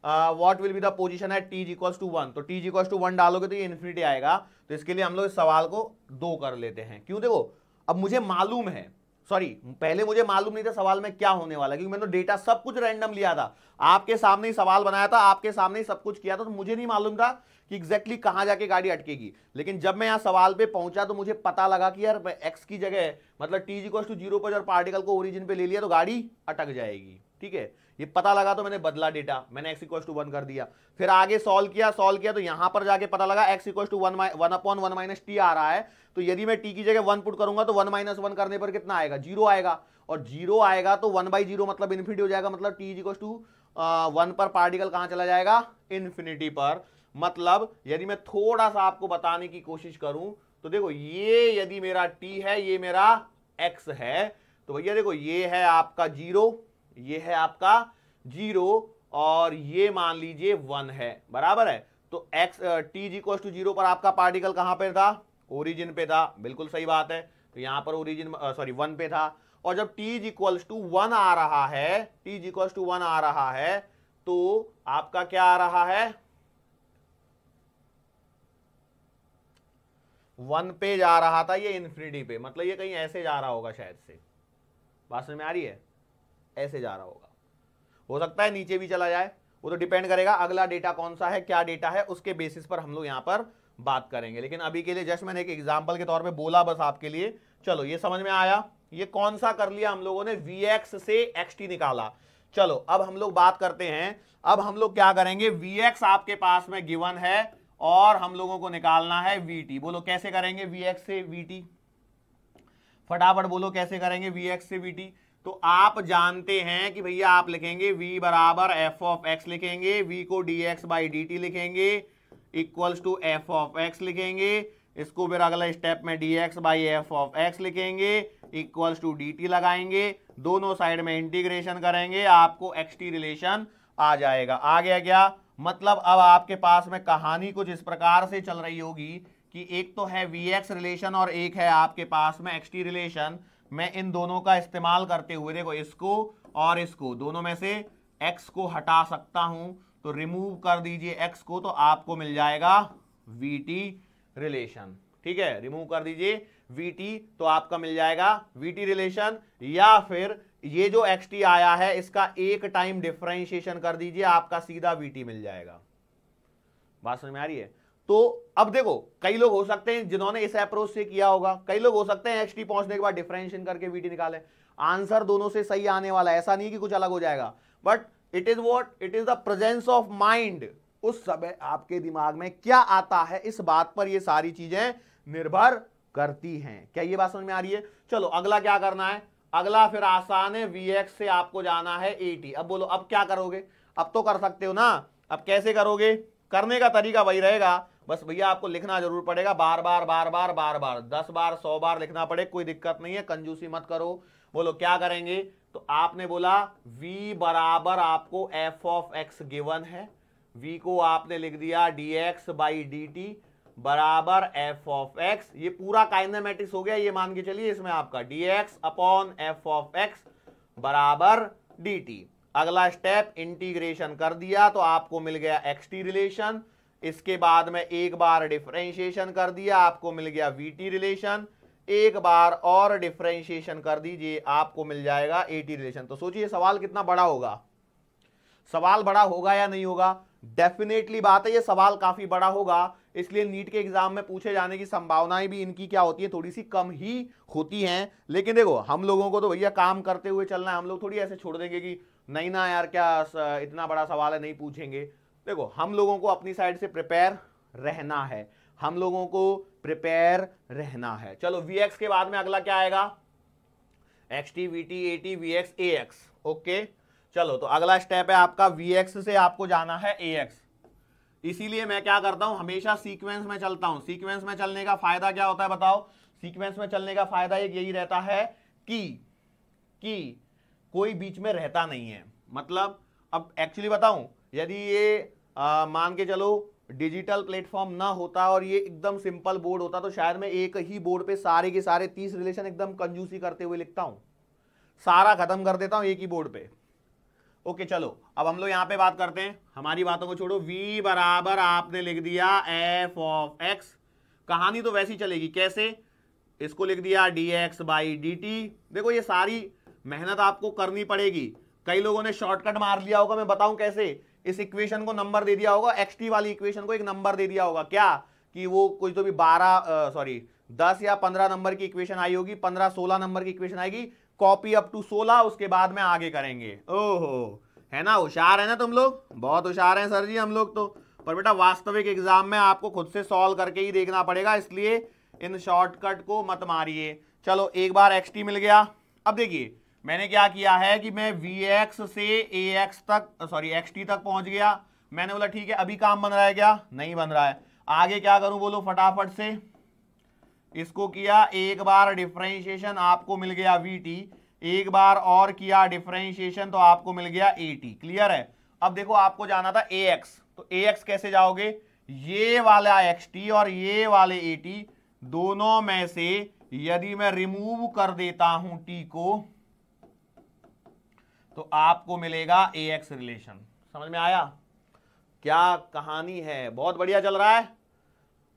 what will be the position है t इक्वल्स टू 1, तो t इक्वल्स टू 1 डालोगे तो ये इन्फिनिटी आएगा। तो इसके लिए हम लोग इस सवाल को 2 कर लेते हैं। क्यों, देखो अब मुझे मालूम है, सॉरी पहले मुझे मालूम नहीं था सवाल में क्या होने वाला, क्योंकि मैंने डेटा सब कुछ रैंडम लिया था, आपके सामने ही सवाल बनाया था, आपके सामने ही सब कुछ किया था, तो मुझे नहीं मालूम था कि एग्जैक्टली कहां जाके गाड़ी अटकेगी। लेकिन जब मैं यहां सवाल पे पहुंचा तो मुझे पता लगा कि यार एक्स की जगह मतलब टी इक्वल्स टू 0 पर जब पार्टिकल को ओरिजिन पे ले लिया तो गाड़ी अटक जाएगी। ठीक है, ये पता लगा तो मैंने बदला डेटा, मैंने x इक्वल्स टू 1 कर दिया। फिर आगे सॉल्व किया तो यहां पर जाके पता लगा x equals to 1 upon 1 minus T आ रहा है। तो यदि मैं t की जगह 1 पुट करूंगा तो 1 माइनस 1 करने पर कितना आएगा, 0 आएगा, और 0 आएगा तो 1/0 मतलब इन्फिनिटी हो जाएगा। मतलब t इक्वल्स टू 1 पर पार्टिकल कहां चला जाएगा, इन्फिनिटी पर। मतलब यदि मैं थोड़ा सा आपको बताने की कोशिश करूं तो देखो, ये यदि मेरा t है, ये मेरा x है, तो भैया देखो ये है आपका 0, ये है आपका 0, और ये मान लीजिए 1 है, बराबर है। तो x t इक्वल टू 0 पर आपका पार्टिकल कहां पे था, ओरिजिन पे था, बिल्कुल सही बात है। तो यहां पर ओरिजिन 1 पे था, और जब t इक्वल टू 1 आ रहा है, t इक्वल टू 1 आ रहा है, तो आपका क्या आ रहा है, 1 पे जा रहा था, ये इन्फिनिटी पे, मतलब ये कहीं ऐसे जा रहा होगा शायद से, बात समझ में आ रही है, ऐसे जा रहा होगा, हो सकता है नीचे भी चला जाए, वो तो डिपेंड करेगा अगला डेटा कौन सा है, क्या डेटा है, उसके बेसिस पर हम लोग यहां पर बात करेंगे। लेकिन अभी के लिए जस्ट मैंने एक एग्जांपल के तौर पे बोला बस आपके लिए। चलो ये समझ में आया, ये कौन सा कर लिया हम लोगों ने, Vx से xt निकाला। चलो अब हम लोग बात करते हैं, अब हम लोग क्या करेंगे, Vx आपके पास में गिवन है और हम लोगों को निकालना है Vt। बोलो कैसे करेंगे Vx से Vt, फटाफट बोलो कैसे करेंगे Vx से Vt। तो आप जानते हैं कि भैया आप लिखेंगे v बराबर एफ ऑफ एक्स लिखेंगे, v को dx बाई dt लिखेंगे, equals to f of x लिखेंगे, इसको फिर अगला स्टेप में dx by f of x लिखेंगे, इक्वल्स टू dt लगाएंगे, दोनों साइड में इंटीग्रेशन करेंगे, आपको xt रिलेशन आ जाएगा। आ गया क्या, मतलब अब आपके पास में कहानी कुछ इस प्रकार से चल रही होगी कि एक तो है Vx रिलेशन और एक है आपके पास में xt रिलेशन। मैं इन दोनों का इस्तेमाल करते हुए देखो इसको और इसको, दोनों में से x को हटा सकता हूं, तो रिमूव कर दीजिए x को, तो आपको मिल जाएगा Vt रिलेशन। ठीक है, रिमूव कर दीजिए Vt, तो आपका मिल जाएगा Vt रिलेशन, या फिर ये जो xt आया है इसका एक टाइम डिफरेंशिएशन कर दीजिए, आपका सीधा Vt मिल जाएगा। बात समझ में आ रही है। तो अब देखो कई लोग हो सकते हैं जिन्होंने इस अप्रोच से किया होगा, कई लोग हो सकते हैं xt पहुंचने के बाद डिफरेंशिएशन करके Vt निकाले, आंसर दोनों से सही आने वाला है, ऐसा नहीं कि कुछ अलग हो जाएगा, but it is what, it is the presence of mind, उस समय आपके दिमाग में क्या आता है, इस बात पर ये सारी चीजें निर्भर करती हैं। क्या ये बात समझ में आ रही है। चलो अगला क्या करना है, अगला फिर आसान है, Vx से आपको जाना है At। अब बोलो अब क्या करोगे, अब तो कर सकते हो ना, अब कैसे करोगे, करने का तरीका वही रहेगा, बस भैया आपको लिखना जरूर पड़ेगा, बार बार 10 बार 100 बार लिखना पड़े, कोई दिक्कत नहीं है, कंजूसी मत करो। बोलो क्या करेंगे, तो आपने बोला v बराबर आपको f ऑफ x गिवन है, v को आपने लिख दिया dx बाई dt बराबर f ऑफ x, ये पूरा काइनेमेटिक्स हो गया, ये मान के चलिए इसमें आपका dx upon f of x बराबर dt। अगला स्टेप इंटीग्रेशन कर दिया तो आपको मिल गया xt रिलेशन, इसके बाद में एक बार डिफरेंशिएशन कर दिया, आपको मिल गया Vt रिलेशन, एक बार और डिफरेंशिएशन कर दीजिए, आपको मिल जाएगा At रिलेशन। तो सोचिए सवाल कितना बड़ा होगा, सवाल बड़ा होगा या नहीं होगा, डेफिनेटली बात है ये सवाल काफी बड़ा होगा, इसलिए नीट के एग्जाम में पूछे जाने की संभावनाएं भी इनकी क्या होती है, थोड़ी सी कम ही होती हैं। लेकिन देखो हम लोगों को तो भैया काम करते हुए चलना है, हम लोग थोड़ी ऐसे छोड़ देंगे कि नहीं ना यार क्या इतना बड़ा सवाल है नहीं पूछेंगे। देखो हम लोगों को अपनी साइड से प्रिपेयर रहना है, हम लोगों को प्रिपेयर रहना है। चलो Vx के बाद में अगला क्या आएगा, xt Vt At Vx Ax। Okay चलो तो अगला स्टेप है आपका Vx से आपको जाना है Ax। इसीलिए मैं क्या करता हूं, हमेशा सीक्वेंस में चलता हूं। सीक्वेंस में चलने का फायदा क्या होता है बताओ, सीक्वेंस में चलने का फायदा एक यही रहता है कि कोई बीच में रहता नहीं है। मतलब अब एक्चुअली बताऊं, यदि ये मान के चलो डिजिटल प्लेटफॉर्म ना होता और ये एकदम सिंपल बोर्ड होता, तो शायद मैं एक ही बोर्ड पे सारे के सारे 30 रिलेशन एकदम कंजूसी करते हुए लिखता हूं, सारा खत्म कर देता हूं एक ही बोर्ड पे। ओके चलो, अब हम लोग यहां पे बात करते हैं, हमारी बातों को छोड़ो। v बराबर आपने लिख दिया f ऑफ x, कहानी तो वैसी चलेगी, कैसे, इसको लिख दिया dx बाई dt। देखो ये सारी मेहनत आपको करनी पड़ेगी। कई लोगों ने शॉर्टकट मार लिया होगा, मैं बताऊं कैसे। इस इक्वेशन को नंबर दे दिया होगा, xt वाली इक्वेशन को एक नंबर दे दिया होगा, क्या कि वो कोई तो भी 10 या 15 नंबर की इक्वेशन आई होगी, 15-16 नंबर की इक्वेशन आएगी, कॉपी अप टू 16, उसके बाद में आगे करेंगे। ओहो, है ना, होशियार है ना तुम लोग, बहुत होशियार हैं सर जी हम लोग तो। पर बेटा वास्तविक एग्जाम में आपको खुद से सॉल्व करके ही देखना पड़ेगा, इसलिए इन शॉर्टकट को मत मारिए। चलो एक बार xt मिल गया। अब देखिए मैंने क्या किया है कि मैं vx से xt तक पहुंच गया। मैंने बोला ठीक है, अभी काम बन रहा है क्या, नहीं बन रहा है, आगे क्या करूं बोलो फटाफट से। इसको किया एक बार डिफरेंशिएशन, आपको मिल गया vt, एक बार और किया डिफरेंशिएशन तो आपको मिल गया at। क्लियर है। अब देखो आपको जाना था ax, तो ax कैसे जाओगे, ये वाला xt और ये वाले at दोनों में से यदि मैं रिमूव कर देता हूं t को, तो आपको मिलेगा ax रिलेशन। समझ में आया क्या कहानी है, बहुत बढ़िया चल रहा है।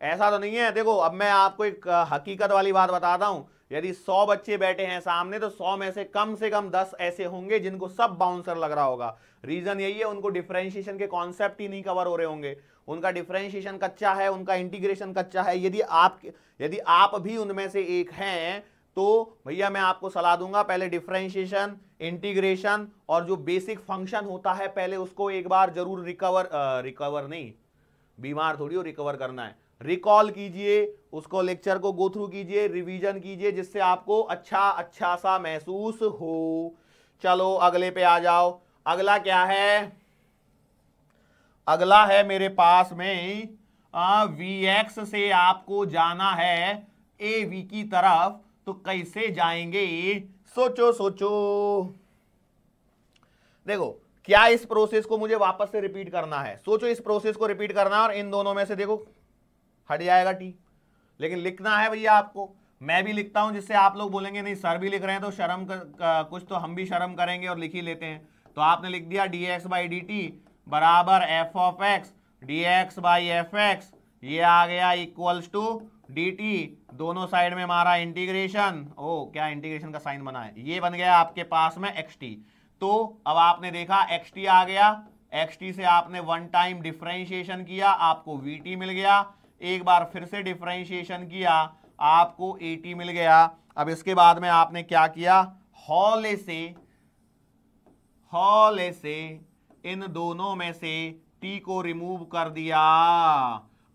ऐसा तो नहीं है, देखो अब मैं आपको एक हकीकत वाली बात बताता हूं। यदि 100 बच्चे बैठे हैं सामने, तो 100 में से कम 10 ऐसे होंगे जिनको सब बाउंसर लग रहा होगा। रीजन यही है, उनको डिफरेंशिएशन के कॉन्सेप्ट ही नहीं कवर हो रहे होंगे, उनका डिफरेंशिएशन कच्चा है, उनका इंटीग्रेशन कच्चा है। यदि आप भी उनमें से एक हैं, तो भैया मैं आपको सलाह दूंगा, पहले डिफरेंशिएशन, इंटीग्रेशन और जो बेसिक फंक्शन होता है पहले उसको एक बार जरूर रिकवर नहीं, बीमार थोड़ी हो रिकवर करना है, रिकॉल कीजिए, उसको लेक्चर को गो थ्रू कीजिए, रिवीजन कीजिए, जिससे आपको अच्छा सा महसूस हो। चलो अगले पे आ जाओ। अगला क्या है, अगला है मेरे पास में vx से आपको जाना है av की तरफ, तो कैसे जाएंगे, सोचो सोचो। देखो क्या इस प्रोसेस को मुझे वापस से रिपीट करना है, सोचो इस प्रोसेस को रिपीट करना है, और इन दोनों में से देखो हट जाएगा t, लेकिन लिखना है भैया आपको। मैं भी लिखता हूं, जिससे आप लोग बोलेंगे नहीं सर भी लिख रहे हैं तो शर्म कुछ तो हम भी शर्म करेंगे और लिख ही लेते हैं। तो आपने लिख दिया dx बाई dt बराबर f of x dx by F x, ये आ गया इक्वल्स टू dt, दोनों साइड में मारा इंटीग्रेशन, ओ क्या इंटीग्रेशन का साइन बना है, ये बन गया आपके पास में xt। तो अब आपने देखा xt आ गया, xt से आपने वन टाइम डिफरेंशिएशन किया, आपको vt मिल गया, एक बार फिर से डिफरेंशिएशन किया, आपको at मिल गया। अब इसके बाद में आपने क्या किया, हौले से इन दोनों में से t को रिमूव कर दिया,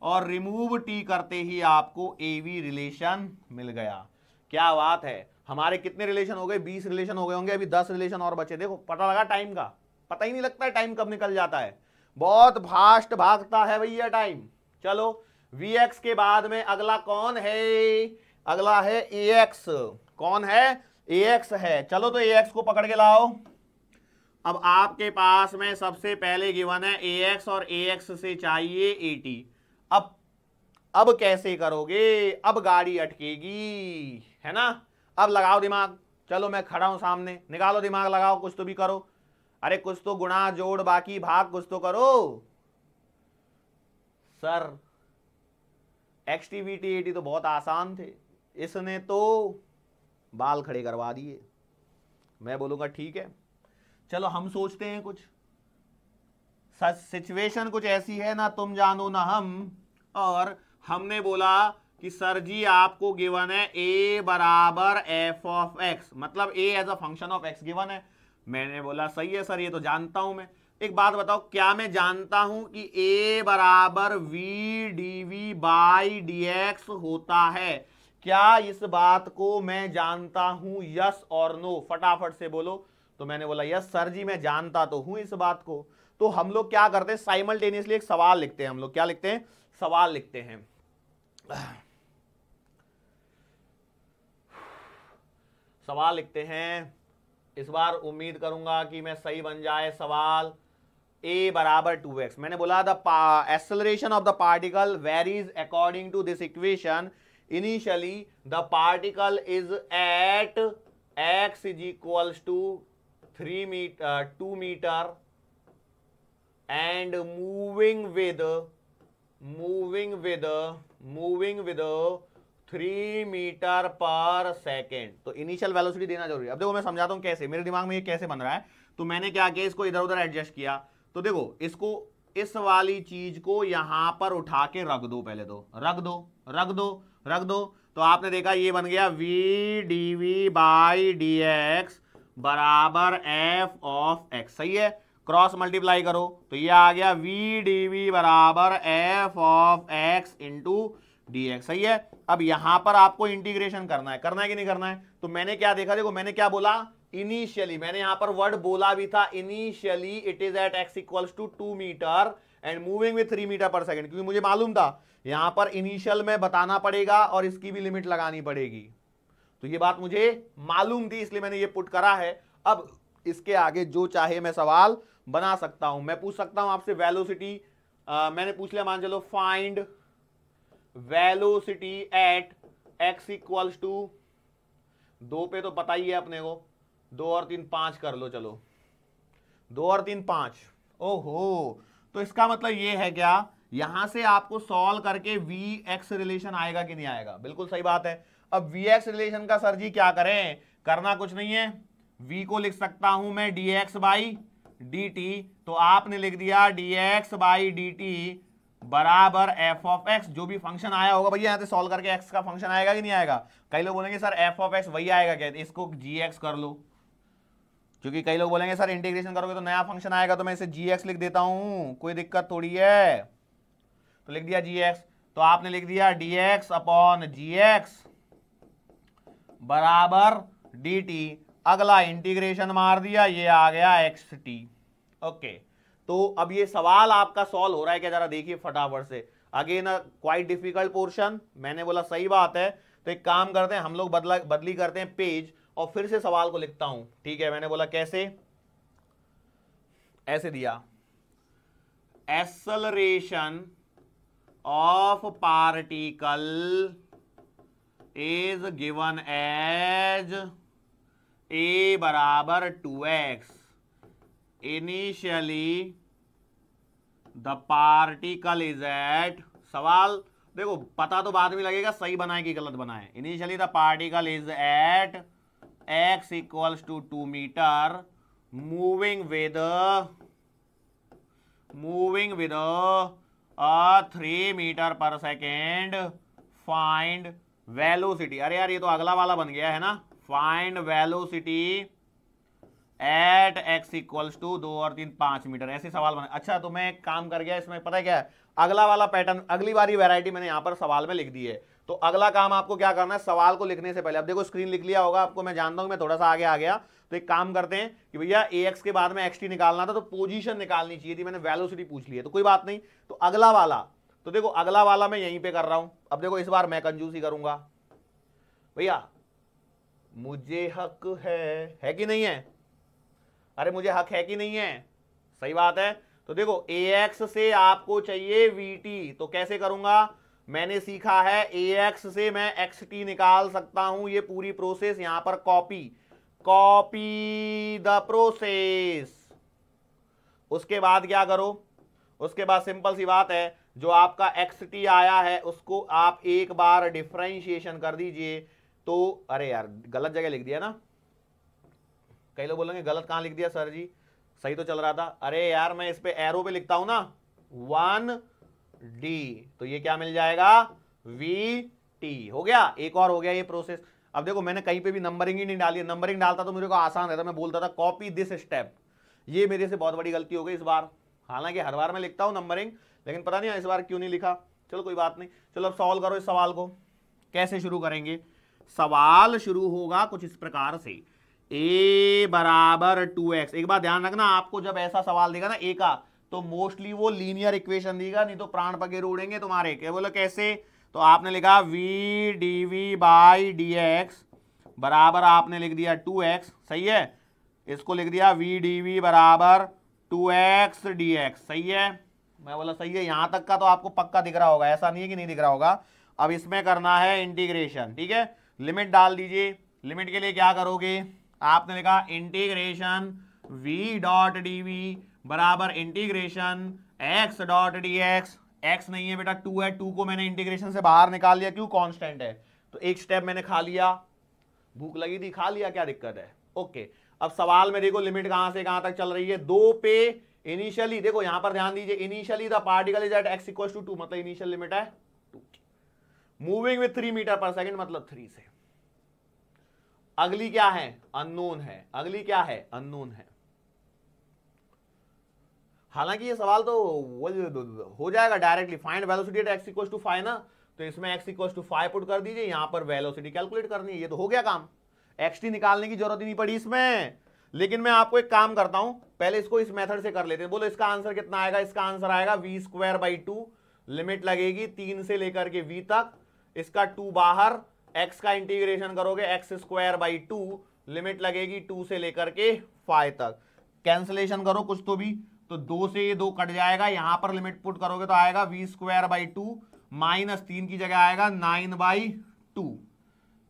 और रिमूव t करते ही आपको av रिलेशन मिल गया। क्या बात है, हमारे कितने रिलेशन हो गए, 20 रिलेशन हो गए होंगे, अभी 10 रिलेशन और बचे। देखो पता लगा टाइम का, पता ही नहीं लगता है टाइम कब निकल जाता है, बहुत फास्ट भागता है भैया टाइम। चलो vx के बाद में अगला कौन है, अगला है ax। कौन है, ax है। चलो तो ax को पकड़ के लाओ। अब आपके पास में सबसे पहले गिवन है ax, और ax से चाहिए at। अब कैसे करोगे, अब गाड़ी अटकेगी, है ना। अब लगाओ दिमाग, चलो मैं खड़ा हूं सामने, निकालो दिमाग, लगाओ, कुछ तो भी करो। अरे कुछ तो गुणा जोड़ बाकी भाग कुछ तो करो सर। एक्सटीवीटी एटी तो बहुत आसान थे, इसने तो बाल खड़े करवा दिए। मैं बोलूंगा ठीक है, चलो हम सोचते हैं कुछ। सिचुएशन कुछ ऐसी है ना तुम जानो ना हम, और हमने बोला कि सर जी आपको गिवन है a बराबर f ऑफ x, मतलब a as a function of x given है। मैंने बोला सही है सर, ये तो जानता हूं मैं। एक बात बताओ, क्या मैं जानता हूं कि a बराबर v dv बाई dx होता है, क्या इस बात को मैं जानता हूं, यस और नो, फटाफट से बोलो। तो मैंने बोला यस सर जी मैं जानता तो हूं इस बात को। तो हम लोग क्या करते हैं, साइमल्टेनियसली एक सवाल लिखते हैं। हम लोग क्या लिखते हैं, सवाल लिखते हैं। सवाल लिखते हैं, इस बार उम्मीद करूंगा कि मैं सही बन जाए सवाल। a बराबर 2x, मैंने बोला the acceleration of the particle varies according to this equation. Initially the particle is at x is equals to 2 metre and moving with 3 metre per second. तो इनिशियल वेलोसिटी देना जरूरी है। अब देखो मैं समझाता हूं कैसे, मेरे दिमाग में ये कैसे बन रहा है। तो मैंने क्या किया, इसको इधर उधर एडजस्ट किया। तो देखो इसको, इस वाली चीज को यहां पर उठा के रख दो, पहले तो रख दो। तो आपने देखा ये बन गया v dv बाई dx बराबर f ऑफ x। सही है, क्रॉस मल्टीप्लाई करो तो ये आ गया v dv बराबर f of x into dx। सही है। अब यहां पर आपको इंटीग्रेशन करना है कि नहीं करना है। तो मैंने क्या देखा, देखो मैंने क्या बोला, इनिशियली मैंने यहां पर वर्ड बोला भी था, initially it is at x equals to 2 metre and moving with 3 metre per second, क्योंकि मुझे मालूम था यहां पर इनिशियल में बताना पड़ेगा और इसकी भी लिमिट लगानी पड़ेगी। तो ये बात मुझे मालूम थी, इसलिए मैंने ये पुट करा है। अब इसके आगे जो चाहे मैं सवाल बना सकता हूं। मैं पूछ सकता हूं आपसे वेलोसिटी, मैंने पूछ लिया, मान चलो find velocity at x equals to 2 पे तो पता ही है अपने को, 2 और 3 5 कर लो, चलो 2 और 3 5। ओहो, तो इसका मतलब ये है क्या, यहां से आपको सॉल्व करके vx रिलेशन आएगा कि नहीं आएगा। बिल्कुल सही बात है। अब vx रिलेशन का सर जी क्या करें, करना कुछ नहीं है, v को लिख सकता हूं मैं dx बाई dt। तो आपने लिख दिया dx बाई dt बराबर f ऑफ x, जो भी फंक्शन आया होगा भैया यहां से सॉल्व करके x का फंक्शन आएगा कि नहीं आएगा। कई लोग बोलेंगे सर f ऑफ x वही आएगा क्या, इसको gx कर लो, क्योंकि कई लोग बोलेंगे सर इंटीग्रेशन करोगे तो नया फंक्शन आएगा, तो मैं इसे gx लिख देता हूं, कोई दिक्कत थोड़ी है। तो लिख दिया gx, तो आपने लिख दिया dx अपॉन gx बराबर dt। अगला इंटीग्रेशन मार दिया, ये आ गया xt। ओके, तो अब ये सवाल आपका सॉल्व हो रहा है क्या, जरा देखिए फटाफट से। अगेन क्वाइट डिफिकल्ट पोर्शन, मैंने बोला सही बात है। तो एक काम करते हैं हम लोग, बदली करते हैं पेज और फिर से सवाल को लिखता हूं। ठीक है, मैंने बोला कैसे, ऐसे दिया, acceleration of particle is given as a बराबर 2x। Initially the particle is at, सवाल देखो पता तो बाद में लगेगा सही बनाए कि गलत बनाए। Initially the particle is at x equals to 2 metre moving with 3 metre per second. Find velocity, अरे यार ये तो अगला वाला बन गया है ना, find velocity at x equals to 2 और 3 5 मीटर, ऐसे सवाल बने। अच्छा, तो मैं एक काम कर गया इसमें, पता है क्या है, अगला वाला पैटर्न, अगली वाली वैरायटी मैंने यहां पर सवाल में लिख दी है। तो अगला काम आपको क्या करना है, सवाल को लिखने से पहले, अब देखो स्क्रीन लिख लिया होगा आपको, मैं जानता हूं मैं थोड़ा सा आगे आ गया। तो एक काम करते हैं कि भैया ax के बाद में xt निकालना था, तो पोजीशन निकालनी चाहिए थी, मैंने वेलोसिटी पूछ ली है, तो कोई बात नहीं। तो अगला वाला, तो देखो अगला वाला मैं यहीं पे कर रहा हूं। अब देखो इस बार मैं कंजूसी करूंगा, भैया मुझे हक है कि नहीं है, अरे मुझे हक है कि नहीं है, सही बात है। तो देखो ax से आपको चाहिए vt, तो कैसे करूंगा, मैंने सीखा है ax से मैं xt निकाल सकता हूं। ये पूरी प्रोसेस यहां पर कॉपी द प्रोसेस। उसके बाद क्या करो, उसके बाद सिंपल सी बात है, जो आपका xt आया है उसको आप एक बार डिफरेंशिएशन कर दीजिए। तो अरे यार गलत जगह लिख दिया ना, कई लोग बोलेंगे गलत कहां लिख दिया सर जी, सही तो चल रहा था। अरे यार मैं इस पे एरो पे लिखता हूं ना 1d, तो ये क्या मिल जाएगा vt, हो गया, एक और हो गया ये प्रोसेस। अब देखो मैंने कहीं पे भी नंबरिंग ही नहीं डाली, नंबरिंग डालता तो मुझे को आसान रहता, मैं बोलता था कॉपी दिस स्टेप। ये मेरे से बहुत बड़ी गलती हो गई इस बार, हालांकि हर बार मैं लिखता हूं नंबरिंग, लेकिन पता नहीं इस बार क्यों नहीं लिखा। चलो कोई बात नहीं, चलो अब सॉल्व करो इस सवाल को। कैसे शुरू करेंगे, सवाल शुरू होगा कुछ इस प्रकार से, a बराबर 2x। एक बात ध्यान रखना, आपको जब ऐसा सवाल देगा ना a का, तो मोस्टली वो लीनियर इक्वेशन देगा, नहीं तो प्राण पगे उड़ेंगे तुम्हारे। क्या बोलो कैसे, तो आपने लिखा v dv बाई dx बराबर आपने लिख दिया 2x, सही है। इसको लिख दिया वी डी वी बराबर 2x dx। सही है, मैं बोला सही है। यहां तक का तो आपको पक्का दिख रहा होगा, ऐसा नहीं है कि नहीं दिख रहा होगा। अब इसमें करना है इंटीग्रेशन, ठीक है। लिमिट डाल दीजिए। लिमिट के लिए क्या करोगे, आपने लिखा integration v dot D V बराबर integration x dot D X. X नहीं है बेटा, 2 है, 2 को मैंने इंटीग्रेशन से बाहर निकाल लिया, क्यों, कांस्टेंट है। तो एक स्टेप मैंने खा लिया, भूख लगी थी खा लिया, क्या दिक्कत है। ओके, अब सवाल में देखो लिमिट कहां से कहां तक चल रही है, 2 पे इनिशियली, देखो यहां पर ध्यान दीजिए, initially the particle is at x equal to 2, मतलब इनिशियल लिमिट है 2, moving with 3 metre per second, मतलब 3 से। अगली क्या है, अननोन है। अगली क्या है, अननोन है। हालांकि ये सवाल तो हो जाएगा directly, find velocity at x equal to 5 ना, तो इसमें x इक्वल टू 5 पुट कर दीजिए, यहां पर वेलोसिटी कैलकुलेट करनी है, ये तो हो गया काम। xt निकालने की जरूरत ही नहीं पड़ी इसमें। लेकिन मैं आपको एक काम करता हूं, पहले इसको इस मेथड से कर लेते हैं। बोलो इसका आंसर कितना आएगा, इसका आंसर आएगा v स्क्वायर बाई 2, लिमिट लगेगी 3 से लेकर के v तक, इसका 2 बाहर, x का इंटीग्रेशन करोगे x स्क्वायर बाई 2, लिमिट लगेगी 2 से लेकर के 5 तक। कैंसिलेशन करो कुछ तो भी, तो 2 से ये 2 कट जाएगा, यहां पर लिमिट पुट करोगे तो आएगा v स्क्वायर बाई 2 माइनस 3 की जगह आएगा 9 बाई 2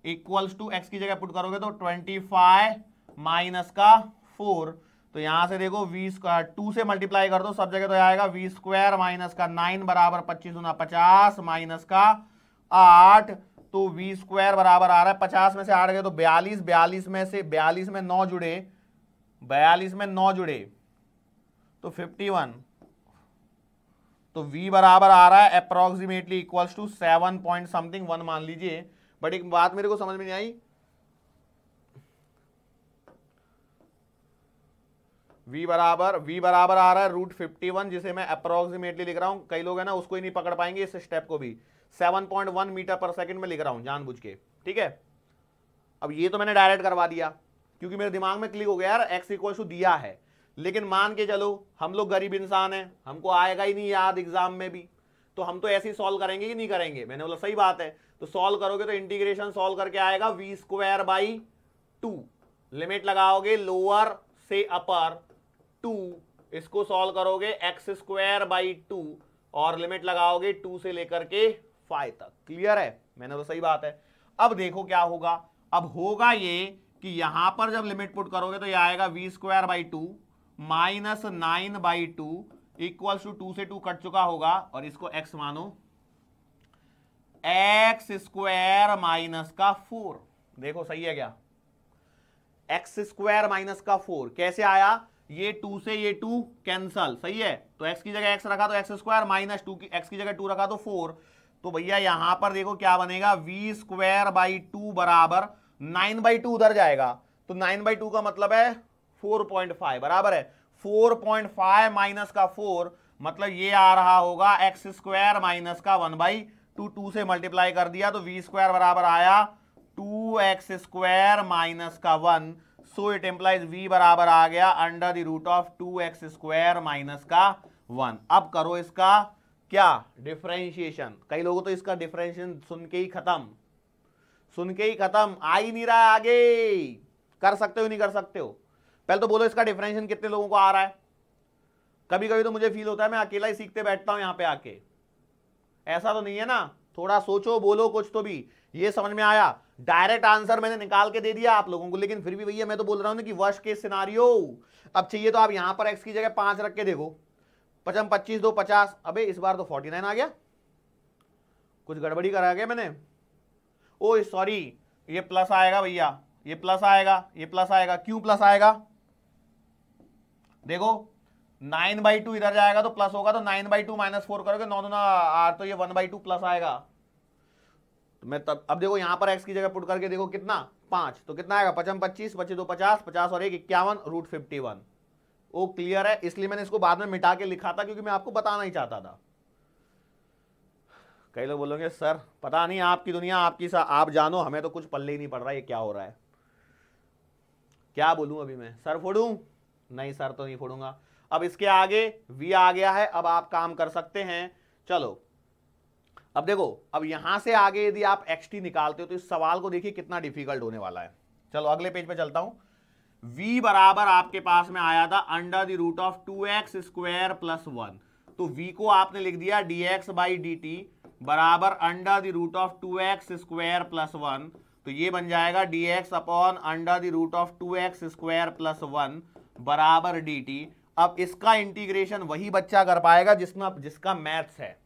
इक्वल्स टू x की जगह पुट करोगे तो 25 माइनस का 4। तो यहां से देखो v स्क्वायर 2 से मल्टीप्लाई कर दो सब जगह, तो आएगा v स्क्वायर माइनस का 9 बराबर 25 गुना 50 माइनस का 8। तो v स्क्वायर बराबर आ रहा है 50 में से 8 गए तो 42, 42 में से 42 में 9 जुड़े, 42 में 9 जुड़े तो 51। तो v बराबर आ रहा है approximately equals to 7 point something 1 मान लीजिए। बट एक बात मेरे को समझ में नहीं आई, v बराबर आ रहा है √51, जिसे मैं अप्रोक्सीमेटली लिख रहा हूं। कई लोग है ना उसको ही नहीं पकड़ पाएंगे, इस स्टेप को भी 7.1 मीटर पर सेकंड में लिख रहा हूं जानबूझ के, ठीक है। अब ये तो मैंने डायरेक्ट करवा दिया क्योंकि मेरे दिमाग में क्लिक हो गया यार, x इक्वल टू दिया है। लेकिन मान के चलो हम लोग गरीब इंसान हैं, हमको आएगा ही नहीं याद एग्जाम में भी, तो हम तो ऐसे ही सॉल्व करेंगे कि नहीं करेंगे। मैंने बोला सही बात है, तो सॉल्व करोगे तो इंटीग्रेशन सॉल्व करके आएगा v स्क्वायर बाई 2, लिमिट लगाओगे लोअर से अपर 2, इसको सॉल्व करोगे x स्क्वायर बाई 2 और लिमिट लगाओगे 2 से लेकर के 5 तक। क्लियर है, मैंने तो सही बात है। अब देखो क्या होगा, अब होगा ये कि यहां पर जब लिमिट पुट करोगे तो ये आएगा v square by 2 minus 9 by 2 equals to 2 से 2 कट चुका होगा, और इसको x मानो, x स्क्वायर माइनस का 4। देखो सही है क्या, x स्क्वायर माइनस का 4 कैसे आया, ये 2 से ये 2 कैंसल, सही है। तो x की जगह x रखा तो x स्क्वायर माइनस 2 की x की जगह 2 रखा तो 4। तो भैया यहां पर देखो क्या बनेगा, v स्क्वायर बाई 2 बराबर 9 बाई 2 उधर जाएगा, तो 9 बाई 2 का मतलब है 4.5 बराबर है 4.5 माइनस का 4, मतलब ये आ रहा होगा एक्स स्क्वायर माइनस का 1/2। 2 से मल्टीप्लाई कर दिया तो v स्क्वायर बराबर आया 2x स्क्वायर माइनस का 1। सो इट एम्प्लाइज v बराबर आ गया under the root of 2x square minus का 1। अब करो इसका क्या, डिफरेंशिएशन। कई लोगों तो इसका डिफरेंशिएशन सुन के ही खत्म, आ ही नहीं रहा है आगे। कर सकते हो नहीं कर सकते हो, पहले तो बोलो इसका डिफरेंशिएशन कितने लोगों को आ रहा है। कभी कभी तो मुझे फील होता है मैं अकेला ही सीखते बैठता हूं यहां पे आके, ऐसा तो नहीं है ना। थोड़ा सोचो बोलो कुछ तो भी। ये समझ में आया, डायरेक्ट आंसर मैंने निकाल के दे दिया आप लोगों को, लेकिन फिर भी भैया मैं तो बोल रहा हूं ना कि वर्स्ट केस सिनारियो। अब चाहिए तो आप यहां पर x की जगह 5 रख के देखो, 55 25 2 50। अबे इस बार तो 49 आ गया, कुछ गड़बड़ी करा गया मैंने। ओ सॉरी, ये प्लस आएगा भैया, ये प्लस आएगा, ये प्लस आएगा। क्यों प्लस आएगा, देखो 9/2 इधर जाएगा तो प्लस होगा, तो 9/2 माइनस 4 करोगे 9 दूना 8, तो ये 1/2 प्लस आएगा। तो मैं तब अब देखो यहां पर x की जगह पुट करके देखो कितना 5, तो कितना आएगा 55 25 25 2 50 50 और 1 51 √51। वो क्लियर है, इसलिए मैंने इसको बाद में मिटा के लिखा था क्योंकि मैं आपको बताना ही चाहता था। कई लोग बोलोगे सर पता नहीं आपकी दुनिया आपकी आप जानो, हमें तो कुछ पल्ले ही नहीं पड़ रहा ये क्या हो रहा है। क्या बोलूं अभी मैं, सर फोड़ूं? नहीं सर तो नहीं फोड़ूंगा। अब इसके आगे v आ गया है, अब आप काम कर सकते हैं। चलो अब देखो, अब यहां से आगे यदि आप xt निकालते हो तो इस सवाल को देखिए कितना डिफिकल्ट होने वाला है। चलो अगले पेज पे चलता हूं। v बराबर आपके पास में आया था under the root of 2x square plus 1, तो v को आपने लिख दिया dx बाई dt बराबर under the root of 2x square plus 1, तो ये बन जाएगा dx upon under the root of 2x square plus 1 बराबर dt। अब इसका इंटीग्रेशन वही बच्चा कर पाएगा जिसका मैथ्स है,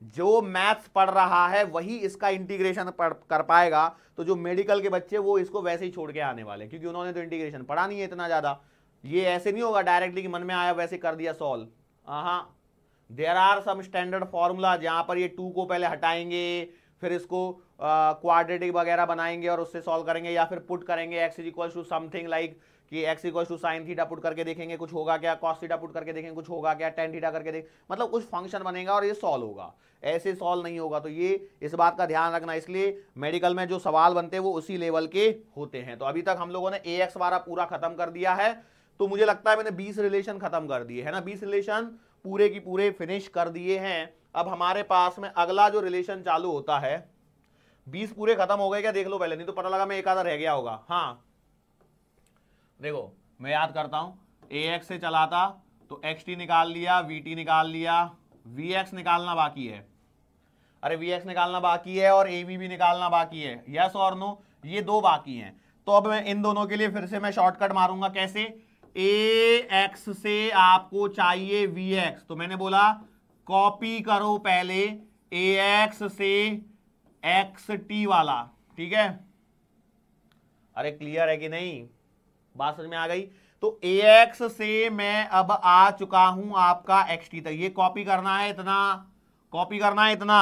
जो मैथ्स पढ़ रहा है वही इसका इंटीग्रेशन कर पाएगा। तो जो मेडिकल के बच्चे वो इसको वैसे ही छोड़ के आने वाले, क्योंकि उन्होंने तो इंटीग्रेशन पढ़ा नहीं है इतना ज्यादा। ये ऐसे नहीं होगा डायरेक्टली कि मन में आया वैसे कर दिया सॉल्व। हाँ, there are some standard formula जहां पर ये 2 को पहले हटाएंगे, फिर इसको क्वाड्रेटिक वगैरह बनाएंगे और उससे सॉल्व करेंगे, या फिर पुट करेंगे x is equal to something like कि x equal to sine theta put करके देखेंगे कुछ होगा क्या, कॉस थीटा पुट करके देखेंगे कुछ होगा क्या, टेन थीटा करके देख, मतलब कुछ फंक्शन बनेगा और ये सॉल्व होगा। ऐसे सॉल्व नहीं होगा। तो ये इस बात का ध्यान रखना, इसलिए मेडिकल में जो सवाल बनते हैं वो उसी लेवल के होते हैं। तो अभी तक हम लोगों ने ax वाला पूरा खत्म कर दिया है। तो मुझे लगता है मैंने 20 रिलेशन खत्म कर दिए है ना, 20 रिलेशन पूरे की पूरे फिनिश कर दिए हैं। अब हमारे पास में अगला जो रिलेशन चालू होता है, 20 पूरे खत्म हो गए क्या देख लो पहले, नहीं तो पता लगा मैं एक आधा रह गया होगा। हाँ देखो मैं याद करता हूं, ax से चला था तो xt निकाल लिया, vt निकाल लिया, vx निकालना बाकी है, अरे vx निकालना बाकी है और av भी निकालना बाकी है, यस और नो, ये दो बाकी हैं। तो अब मैं इन दोनों के लिए फिर से मैं शॉर्टकट मारूंगा। कैसे? ax से आपको चाहिए vx, तो मैंने बोला कॉपी करो पहले ax से xt वाला, ठीक है? अरे क्लियर है कि नहीं, बात समझ में आ गई? तो ax से मैं अब आ चुका हूं आपका xt तक, ये कॉपी करना है इतना, कॉपी करना है इतना,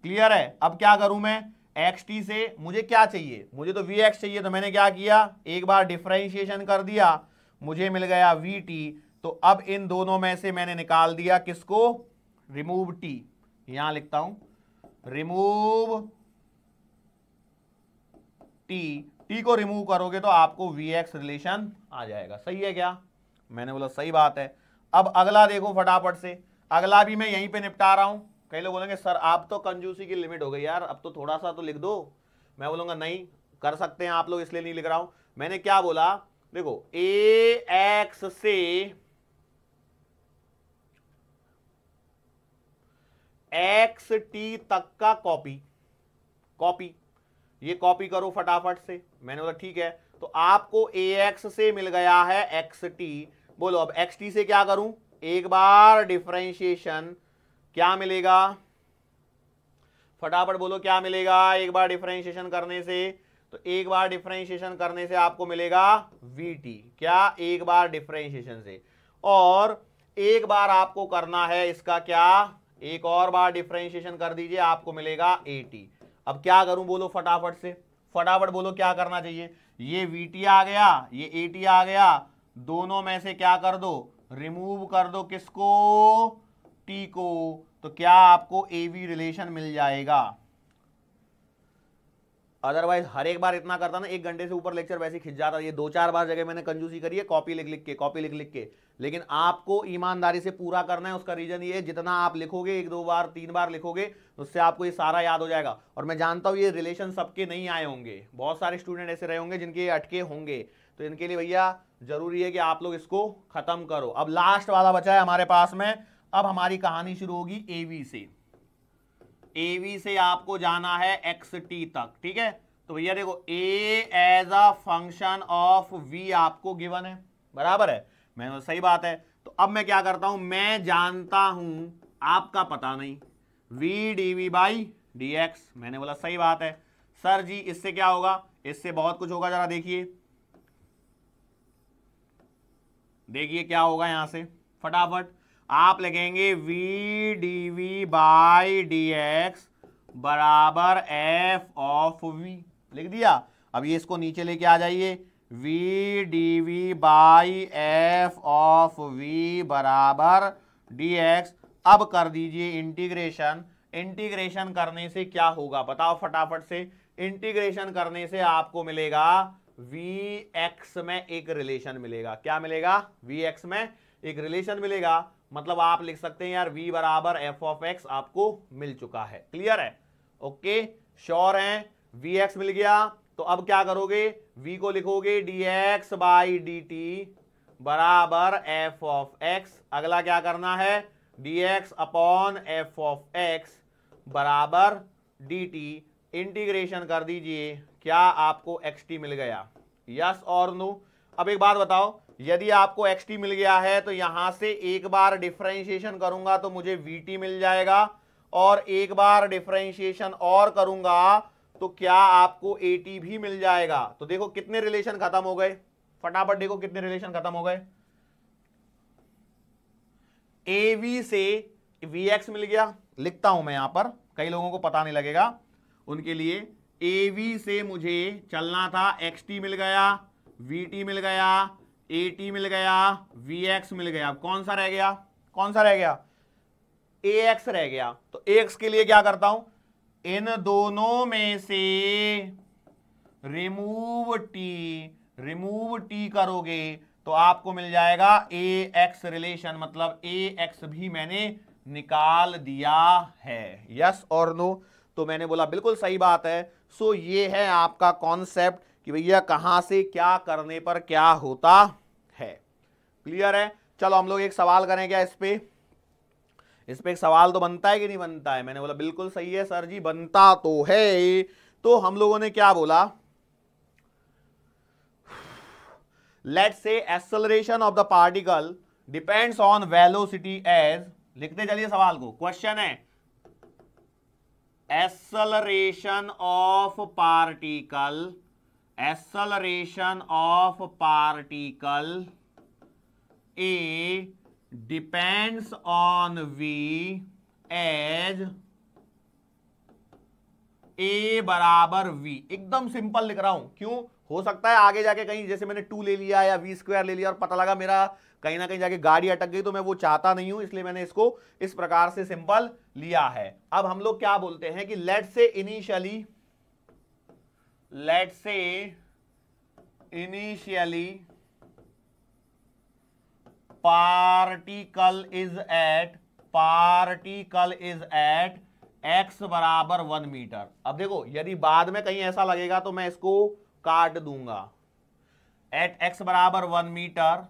क्लियर है? अब क्या करूं मैं, xt से मुझे क्या चाहिए, मुझे तो vx चाहिए, तो मैंने क्या किया, एक बार डिफरेंशिएशन कर दिया, मुझे मिल गया vt। तो अब इन दोनों में से मैंने निकाल दिया किसको, रिमूव t, यहां लिखता हूं रिमूव t को रिमूव करोगे तो आपको vx रिलेशन आ जाएगा। सही है क्या? मैंने बोला सही बात है। अब अगला देखो फटाफट से, अगला भी मैं यहीं पे निपटा रहा हूं। कई लोग बोलेंगे सर आप तो कंजूसी की लिमिट हो गई यार, अब तो थोड़ा सा तो लिख दो। मैं बोलूंगा नहीं कर सकते हैं आप लोग, इसलिए नहीं लिख रहा हूं। मैंने क्या बोला, देखो ax से xt तक का कॉपी, ये कॉपी करो फटाफट से। मैंने बोला ठीक है। तो आपको ax से मिल गया है xt, बोलो अब xt से क्या करूं, एक बार डिफरेंशिएशन, क्या मिलेगा फटाफट बोलो, क्या मिलेगा एक बार डिफरेंशिएशन करने से? तो एक बार डिफरेंशिएशन करने से आपको मिलेगा vt, क्या एक बार डिफरेंशिएशन से, और एक बार आपको करना है इसका क्या, एक और बार डिफरेंशिएशन कर दीजिए, आपको मिलेगा at। अब क्या करूं बोलो फटाफट से, फटाफट बोलो क्या करना चाहिए। ये vt आ गया, ये at आ गया, दोनों में से क्या कर दो, रिमूव कर दो किसको, t को, तो क्या आपको av रिलेशन मिल जाएगा। अदरवाइज हर एक बार इतना करता ना, 1 घंटे से ऊपर लेक्चर वैसे खिंच जाता। ये 2-4 बार जगह मैंने कंजूसी करी है, कॉपी लिख लिख के, लेकिन आपको ईमानदारी से पूरा करना है। उसका रीजन ये है, जितना आप लिखोगे, 1-2 बार 3 बार लिखोगे, उससे आपको ये सारा याद हो जाएगा। और मैं जानता हूं ये रिलेशन सबके नहीं आए होंगे, बहुत सारे स्टूडेंट ऐसे रहे होंगे जिनके अटके होंगे, तो इनके लिए भैया जरूरी है कि आप लोग इसको खत्म करो। अब लास्ट वाला बचा है हमारे पास में। अब हमारी कहानी शुरू होगी AV से। AV से आपको जाना है xt तक, ठीक है? तो भैया देखो a as a function of v आपको गिवन है, बराबर है? मैंने सही बात है। तो अब मैं क्या करता हूं, मैं जानता हूं आपका पता नहीं, v dv बाई dx, मैंने बोला सही बात है। सर जी इससे क्या होगा, इससे बहुत कुछ होगा, जरा देखिए क्या होगा यहां से फटाफट। आप लिखेंगे v dv बाई dx बराबर f ऑफ v, लिख दिया। अब ये इसको नीचे लेके आ जाइए, v dv by f of v बराबर dx। अब कर दीजिए इंटीग्रेशन, इंटीग्रेशन करने से क्या होगा बताओ फटाफट से। इंटीग्रेशन करने से आपको मिलेगा vx में एक रिलेशन मिलेगा, क्या मिलेगा, vx में एक रिलेशन मिलेगा। मतलब आप लिख सकते हैं यार v बराबर f ऑफ x आपको मिल चुका है। क्लियर है? ओके, श्योर हैं? vx मिल गया। तो अब क्या करोगे, v को लिखोगे dx बाई dt बराबर f ऑफ x। अगला क्या करना है, dx upon f of x बराबर dt, इंटीग्रेशन कर दीजिए, क्या आपको xt मिल गया, यस और नो। अब एक बात बताओ, यदि आपको xt मिल गया है तो यहां से एक बार डिफरेंशिएशन करूंगा तो मुझे vt मिल जाएगा, और एक बार डिफरेंशिएशन और करूंगा तो क्या आपको at भी मिल जाएगा। तो देखो कितने रिलेशन खत्म हो गए, फटाफट देखो कितने रिलेशन खत्म हो गए। av से vx मिल गया, लिखता हूं मैं यहां पर, कई लोगों को पता नहीं लगेगा उनके लिए। av से मुझे चलना था, xt मिल गया, vt मिल गया, at मिल गया, vx मिल गया, कौन सा रह गया, कौन सा रह गया, ax रह गया। तो ax के लिए क्या करता हूं, इन दोनों में से रिमूव t करोगे तो आपको मिल जाएगा ax रिलेशन, मतलब ax भी मैंने निकाल दिया है, यस और नो। तो मैंने बोला बिल्कुल सही बात है। सो ये है आपका कॉन्सेप्ट कि भैया कहां से क्या करने पर क्या होता है, क्लियर है। चलो हम लोग एक सवाल करें क्या इस पे एक सवाल तो बनता है कि नहीं बनता है। मैंने बोला बिल्कुल सही है सर जी, बनता तो है। तो हम लोगों ने क्या बोला, let's say acceleration of the particle depends on velocity as, लिखते चलिए सवाल को, क्वेश्चन है acceleration of particle a depends on v as a बराबर v। एकदम सिंपल लिख रहा हूं, क्यों, हो सकता है आगे जाके कहीं जैसे मैंने 2 ले लिया या v स्क्वायर ले लिया और पता लगा मेरा कहीं ना कहीं जाके गाड़ी अटक गई, तो मैं वो चाहता नहीं हूं, इसलिए मैंने इसको इस प्रकार से सिंपल लिया है। अब हम लोग क्या बोलते हैं कि let's say initially particle is at x बराबर 1 मीटर। अब देखो यदि बाद में कहीं ऐसा लगेगा तो मैं इसको काट दूंगा। एट x बराबर 1 मीटर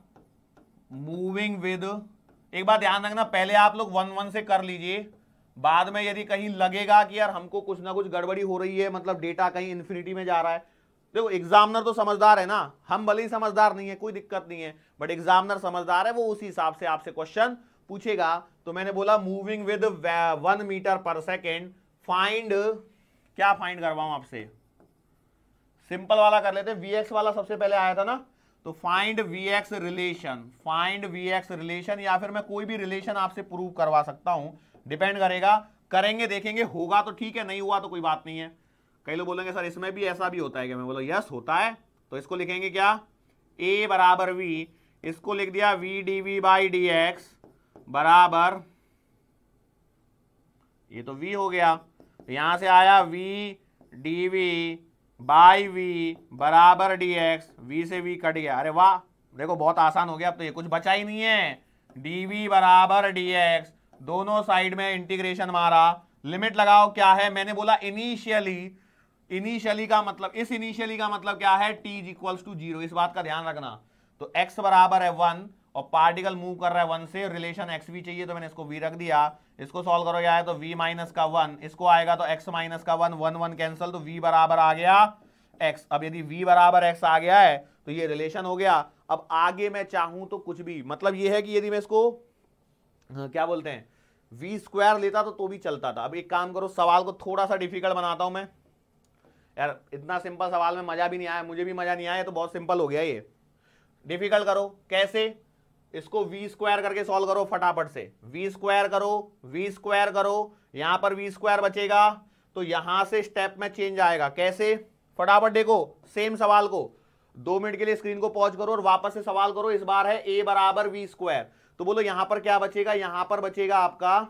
मूविंग विद, एक बात ध्यान रखना, पहले आप लोग 1 से कर लीजिए, बाद में यदि कहीं लगेगा कि यार हमको कुछ ना कुछ गड़बड़ी हो रही है, मतलब डेटा कहीं इन्फिनिटी में जा रहा है। देखो एग्जामिनर तो समझदार है ना, हम भले ही समझदार नहीं है, कोई दिक्कत नहीं है, बट एग्जामिनर समझदार है, वो उसी हिसाब से आपसे क्वेश्चन पूछेगा। तो मैंने बोला moving with 1 metre per second, find, क्या फाइंड करवाऊं आपसे, सिंपल वाला कर लेते हैं, vx वाला सबसे पहले आया था ना, तो फाइंड vx रिलेशन, या फिर मैं कोई भी रिलेशन आपसे प्रूव करवा सकता हूं, डिपेंड करेगा, करेंगे देखेंगे, होगा तो ठीक है, नहीं हुआ तो कोई बात नहीं है। कई लोग बोलेंगे सर इसमें भी ऐसा भी होता है क्या, मैं बोला यस होता है। तो इसको लिखेंगे क्या, a बराबर v, इसको लिख दिया v dv बाई dx बराबर, ये तो v हो गया, तो यहां से आया v dv बाई v बराबर dx, v से v कट गया, अरे वाह देखो बहुत आसान हो गया, अब तो ये कुछ बचा ही नहीं है, dv बराबर dx, दोनों साइड में इंटीग्रेशन मारा, लिमिट लगाओ, क्या है, मैंने बोला इनिशियली का मतलब, इस इनिशियली का मतलब क्या है, t इक्वल्स टू 0, इस बात का ध्यान रखना। तो x बराबर है 1 और पार्टिकल मूव कर रहा है 1 से, रिलेशन x भी चाहिए तो मैंने इसको v रख दिया, इसको सॉल्व करो क्या है, तो v माइनस का 1, इसको आएगा तो x माइनस का 1, 1 1 कैंसल, तो v बराबर आ गया x। अब यदि v बराबर x आ गया है तो ये रिलेशन हो गया। अब आगे मैं चाहूं तो कुछ भी, मतलब ये है कि यदि मैं इसको क्या बोलते हैं v स्क्वायर लेता तो भी चलता था। अब एक काम करो, सवाल को थोड़ा सा डिफिकल्ट बनाता हूं मैं, यार इतना सिंपल सवाल में मजा भी नहीं आया, मुझे भी मजा नहीं आया, तो बहुत सिंपल हो गया ये, डिफिकल्ट करो कैसे, इसको v स्क्वायर करके सॉल्व करो फटाफट से, v स्क्वायर करो, यहां पर v स्क्वायर बचेगा, तो यहां से स्टेप में चेंज आएगा, कैसे, फटाफट देखो सेम सवाल को, 2 मिनट के लिए स्क्रीन को पॉज करो और वापस से सवाल करो। इस बार है a बराबर v स्क्वायर, तो बोलो यहां पर क्या बचेगा, यहां पर बचेगा आपका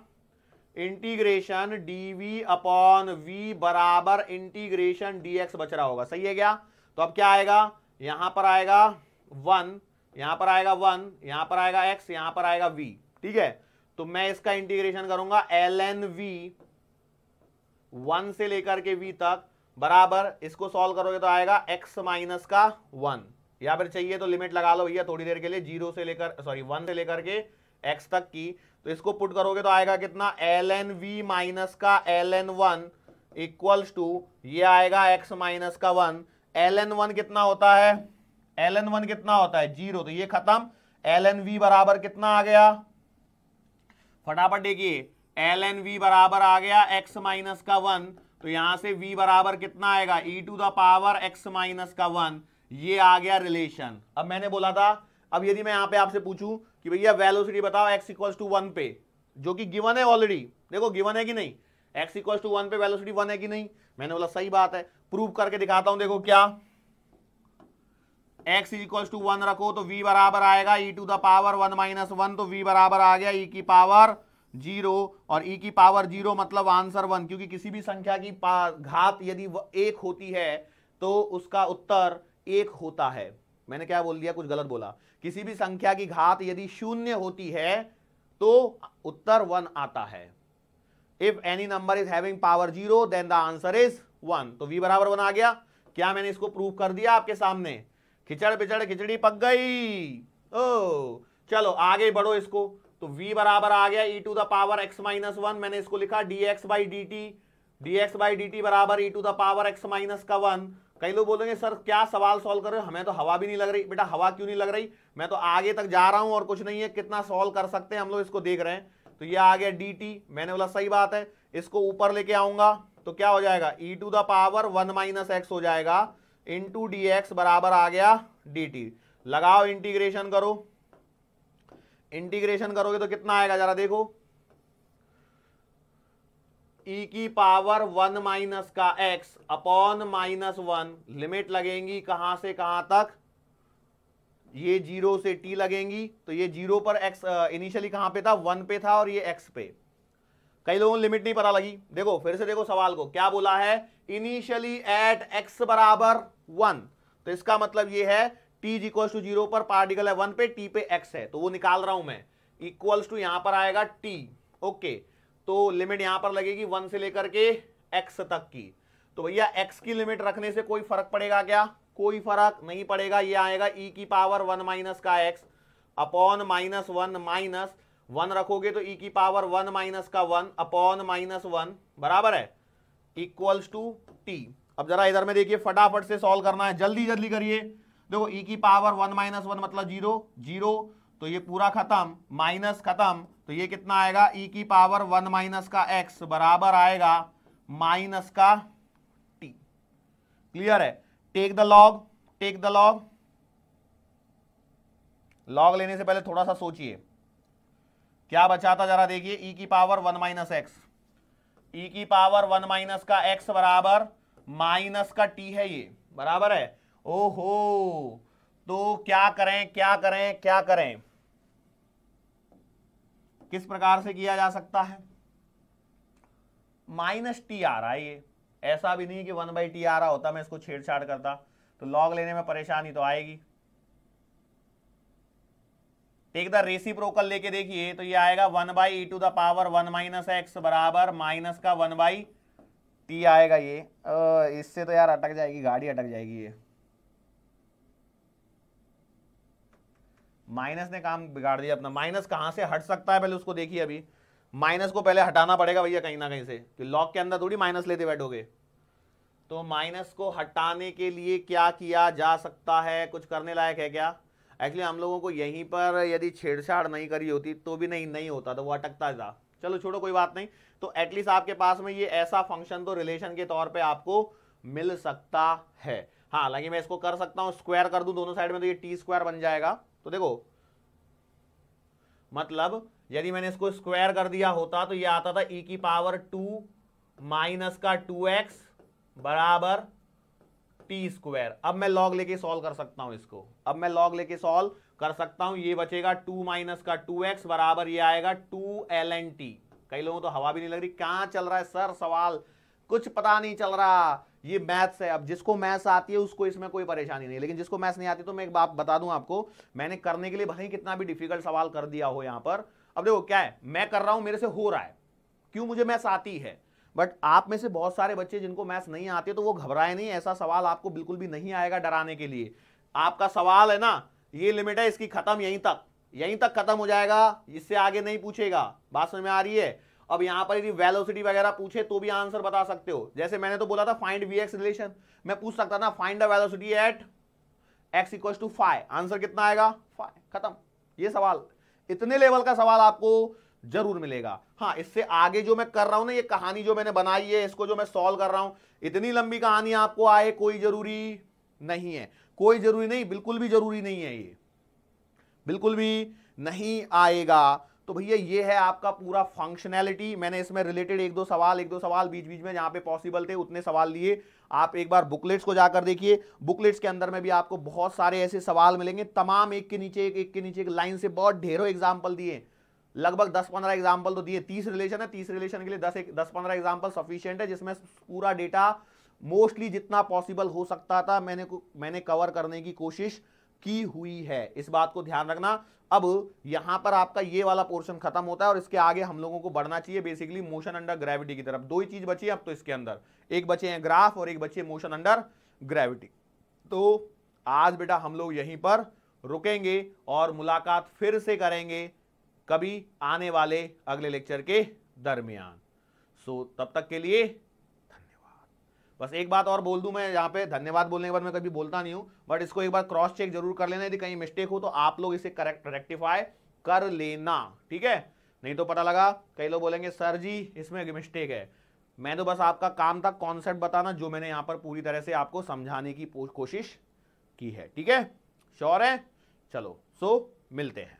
इंटीग्रेशन dv अपॉन v बराबर इंटीग्रेशन dx बच रहा होगा, सही है क्या। तो अब क्या आएगा, यहां पर आएगा 1, यहां पर आएगा 1, यहां पर आएगा x, यहां पर आएगा v, ठीक है। तो मैं इसका इंटीग्रेशन करूंगा ln v 1 से लेकर के v तक बराबर इसको सॉल्व करोगे तो आएगा x माइनस का 1। या फिर चाहिए तो लिमिट लगा लो भैया थोड़ी देर के लिए, 0 से लेकर 1 से लेकर के x तक की। तो इसको पुट करोगे तो आएगा कितना, ln v माइनस का ln 1 इक्वल्स टू ये आएगा x माइनस का 1। ln 1 कितना होता है, ln 1 कितना होता है 0, तो ये खत्म। ln v बराबर कितना आ गया, फटाफट देखिए, ln v बराबर आ गया x माइनस का 1। तो यहां से v बराबर कितना आएगा, e to the power x minus का 1। ये आ गया रिलेशन। अब मैंने बोला था, अब यदि मैं यहां पे आपसे पूछूं कि भैया वेलोसिटी बताओ x इक्वल्स टू 1 पे, जो कि गिवन है ऑलरेडी, देखो गिवन है कि नहीं, x इक्वल्स टू 1 पे वेलोसिटी 1 है कि नहीं, मैंने बोला सही बात है, प्रूव करके दिखाता हूं। देखो क्या, x इक्वल्स टू 1 रखो तो v बराबर आएगा e to the power 1 minus 1, तो v बराबर आ गया e की पावर 0, और e की पावर 0 मतलब आंसर 1, क्योंकि किसी भी संख्या की घात यदि 1 होती है तो उसका उत्तर 1 होता है। मैंने क्या बोल दिया, कुछ गलत बोला, किसी भी संख्या की घात यदि 0 होती है तो उत्तर 1 आता है। If any number is having power 0 then the answer is 1। तो v बराबर 1 आ गया। क्या मैंने इसको प्रूव कर दिया आपके सामने, खिचड़ पिचड़ खिचड़ी पक गई। ओ चलो आगे बढ़ो इसको, तो v बराबर आ गया e to the power x minus 1, मैंने इसको लिखा dx बाई dt बराबर e to the power x minus का 1। कई लोग बोलेंगे सर क्या सवाल सॉल्व कर रहे हो, हमें तो हवा भी नहीं लग रही। बेटा हवा क्यों नहीं लग रही, मैं तो आगे तक जा रहा हूं और कुछ नहीं है, कितना सॉल्व कर सकते हैं हम लोग इसको देख रहे हैं। तो ये आ गया dt, मैंने बोला सही बात है, इसको ऊपर लेके आऊंगा तो क्या हो जाएगा, e to the power 1 minus x हो जाएगा, इंटू dx बराबर आ गया dt। लगाओ इंटीग्रेशन करो, इंटीग्रेशन करोगे तो कितना आएगा जरा देखो, e की पावर 1 माइनस का x अपॉन माइनस 1, लिमिट लगेंगी कहां से कहां तक, ये 0 से t लगेंगी, तो ये 0 पर x इनिशियली कहां पे था, 1 पे था, और ये x पे। कई लोगों को लिमिट नहीं पता लगी, देखो फिर से देखो सवाल को, क्या बोला है, इनिशियली एट x बराबर 1, तो इसका मतलब ये है t इक्वल टू 0 पर पार्टिकल है 1 पे, t पे x है, तो वो निकाल रहा हूं मैं, इक्वल्स टू यहां पर आएगा t। ओके, तो लिमिट यहां पर लगेगी 1 से लेकर के x तक की। तो भैया x की लिमिट रखने से कोई फर्क पड़ेगा क्या, कोई फर्क नहीं पड़ेगा, ये आएगा e की पावर 1 माइनस का x अपॉन माइनस 1, माइनस 1 रखोगे तो e की पावर 1 माइनस का 1 अपॉन माइनस 1 बराबर है इक्वल्स टू t। अब जरा इधर में देखिए, फटाफट से सॉल्व करना है, जल्दी जल्दी करिए। देखो e की पावर 1 माइनस 1 मतलब 0 0, तो ये पूरा खत्म, माइनस खत्म, तो ये कितना आएगा, e की पावर 1 माइनस का x बराबर आएगा माइनस का t। क्लियर है, take the log, take the log. Log लेने से पहले थोड़ा सा सोचिए क्या बचा था, जरा देखिए, e की पावर 1 माइनस एक्स, e की पावर 1 माइनस का x बराबर माइनस का t है, ये बराबर है। ओहो, तो क्या करें क्या करें क्या करें, किस प्रकार से किया जा सकता है, माइनस टी आ रहा है, ये ऐसा भी नहीं कि 1/t आ रहा होता, मैं इसको छेड़छाड़ करता तो लॉग लेने में परेशानी तो आएगी। टेक द रेसिप्रोकल लेके देखिए, तो ये आएगा 1/e to the power 1 minus x बराबर माइनस का 1/t आएगा। ये इससे तो यार अटक जाएगी, गाड़ी अटक जाएगी, ये माइनस ने काम बिगाड़ दिया अपना। माइनस कहां से हट सकता है पहले उसको देखिए, अभी माइनस को पहले हटाना पड़ेगा भैया कहीं ना कहीं से, कि लॉग के अंदर थोड़ी माइनस लेते बैठोगे। तो माइनस को हटाने के लिए क्या किया जा सकता है, कुछ करने लायक है क्या, एक्चुअली हम लोगों को यहीं पर यदि छेड़छाड़ नहीं करी होती तो भी नहीं होता, तो वो अटकता था। चलो छोड़ो कोई बात नहीं, तो एटलीस्ट आपके पास में ये ऐसा फंक्शन तो रिलेशन के तौर पे आपको मिल सकता है। हाँ, हालांकि मैं इसको कर सकता हूं, स्क्वायर कर दूं दोनों साइड में, तो ये टी स्क्वायर बन जाएगा। तो देखो मतलब यदि मैंने इसको स्क्वायर कर दिया होता तो ये आता था e की पावर 2 माइनस का 2x बराबर टी स्क्वायर। अब मैं लॉग लेके सॉल्व कर सकता हूं इसको, अब मैं लॉग लेके सॉल्व कर सकता हूं, ये बचेगा 2 माइनस का 2x बराबर ये आएगा 2ln t। कई लोगों तो हवा भी नहीं लग रही, कहां चल रहा है सर सवाल, कुछ पता नहीं चल रहा, ये मैथ्स है। अब जिसको मैथ्स आती है उसको इसमें कोई परेशानी नहीं, लेकिन जिसको मैथ्स नहीं आती, तो मैं एक बात बता दूं आपको, मैंने करने के लिए भले ही कितना भी डिफिकल्ट सवाल कर दिया हो यहां पर, अब देखो क्या है, मैं कर रहा हूं, मेरे से हो रहा है, क्यों, मुझे मैथ्स आती है, बट आप में से बहुत सारे बच्चे जिनको मैथ्स नहीं आते तो वो घबराए नहीं, ऐसा सवाल आपको बिल्कुल भी नहीं आएगा डराने के लिए। आपका सवाल है ना, ये लिमिट है इसकी, खत्म यहीं तक खत्म हो जाएगा, इससे आगे नहीं पूछेगा। बात समझ में आ रही है? अब यहां पर यदि वेलोसिटी वगैरह पूछे तो भी आंसर बता सकते हो। जैसे मैंने तो बोला था फाइंड वीएक्स रिलेशन, मैं पूछ सकता था find the velocity at x equal to 5, answer कितना आएगा 5, खत्म। ये सवाल, इतने लेवल का सवाल आपको जरूर मिलेगा। हाँ, इससे आगे जो मैं कर रहा हूं ना, ये कहानी जो मैंने बनाई है, इसको जो मैं सॉल्व कर रहा हूं, इतनी लंबी कहानी आपको आए कोई जरूरी नहीं है, कोई जरूरी नहीं, बिल्कुल भी जरूरी नहीं है, ये बिल्कुल भी नहीं आएगा। तो भैया ये है आपका पूरा फंक्शनैलिटी। मैंने इसमें रिलेटेड एक दो सवाल बीच बीच में जहां पे पॉसिबल थे उतने सवाल लिए। आप एक बार बुकलेट्स को जाकर देखिए, बुकलेट्स के अंदर में भी आपको बहुत सारे ऐसे सवाल मिलेंगे, तमाम एक के नीचे एक लाइन से बहुत ढेरों एग्जाम्पल दिए, लगभग 10-15 एग्जाम्पल तो दिए। 30 रिलेशन है, 30 रिलेशन के लिए 10-15 एग्जाम्पल सफिशिएंट है, जिसमें पूरा डेटा मोस्टली जितना पॉसिबल हो सकता था मैंने कवर करने की कोशिश की हुई है। इस बात को ध्यान रखना। अब यहां पर आपका ये वाला पोर्शन खत्म होता है और इसके आगे हम लोगों को बढ़ना चाहिए बेसिकली मोशन अंडर ग्रेविटी की तरफ। दो ही चीज बची है अब तो इसके अंदर, एक बचे हैं ग्राफ और एक बचे मोशन अंडर ग्रेविटी। तो आज बेटा हम लोग यहीं पर रुकेंगे और मुलाकात फिर से करेंगे कभी आने वाले अगले लेक्चर के दरमियान। सो तब तक के लिए बस एक बात और बोल दूं मैं यहाँ पे, धन्यवाद बोलने के बाद मैं कभी बोलता नहीं हूं, बट इसको एक बार क्रॉस चेक जरूर कर लेना, यदि कहीं मिस्टेक हो तो आप लोग इसे करेक्ट रेक्टिफाई कर लेना, ठीक है? नहीं तो पता लगा कई लोग बोलेंगे सर जी इसमें मिस्टेक है। मैं तो बस आपका काम था कॉन्सेप्ट बताना, जो मैंने यहाँ पर पूरी तरह से आपको समझाने की कोशिश की है, ठीक है? श्योर है? चलो सो मिलते हैं।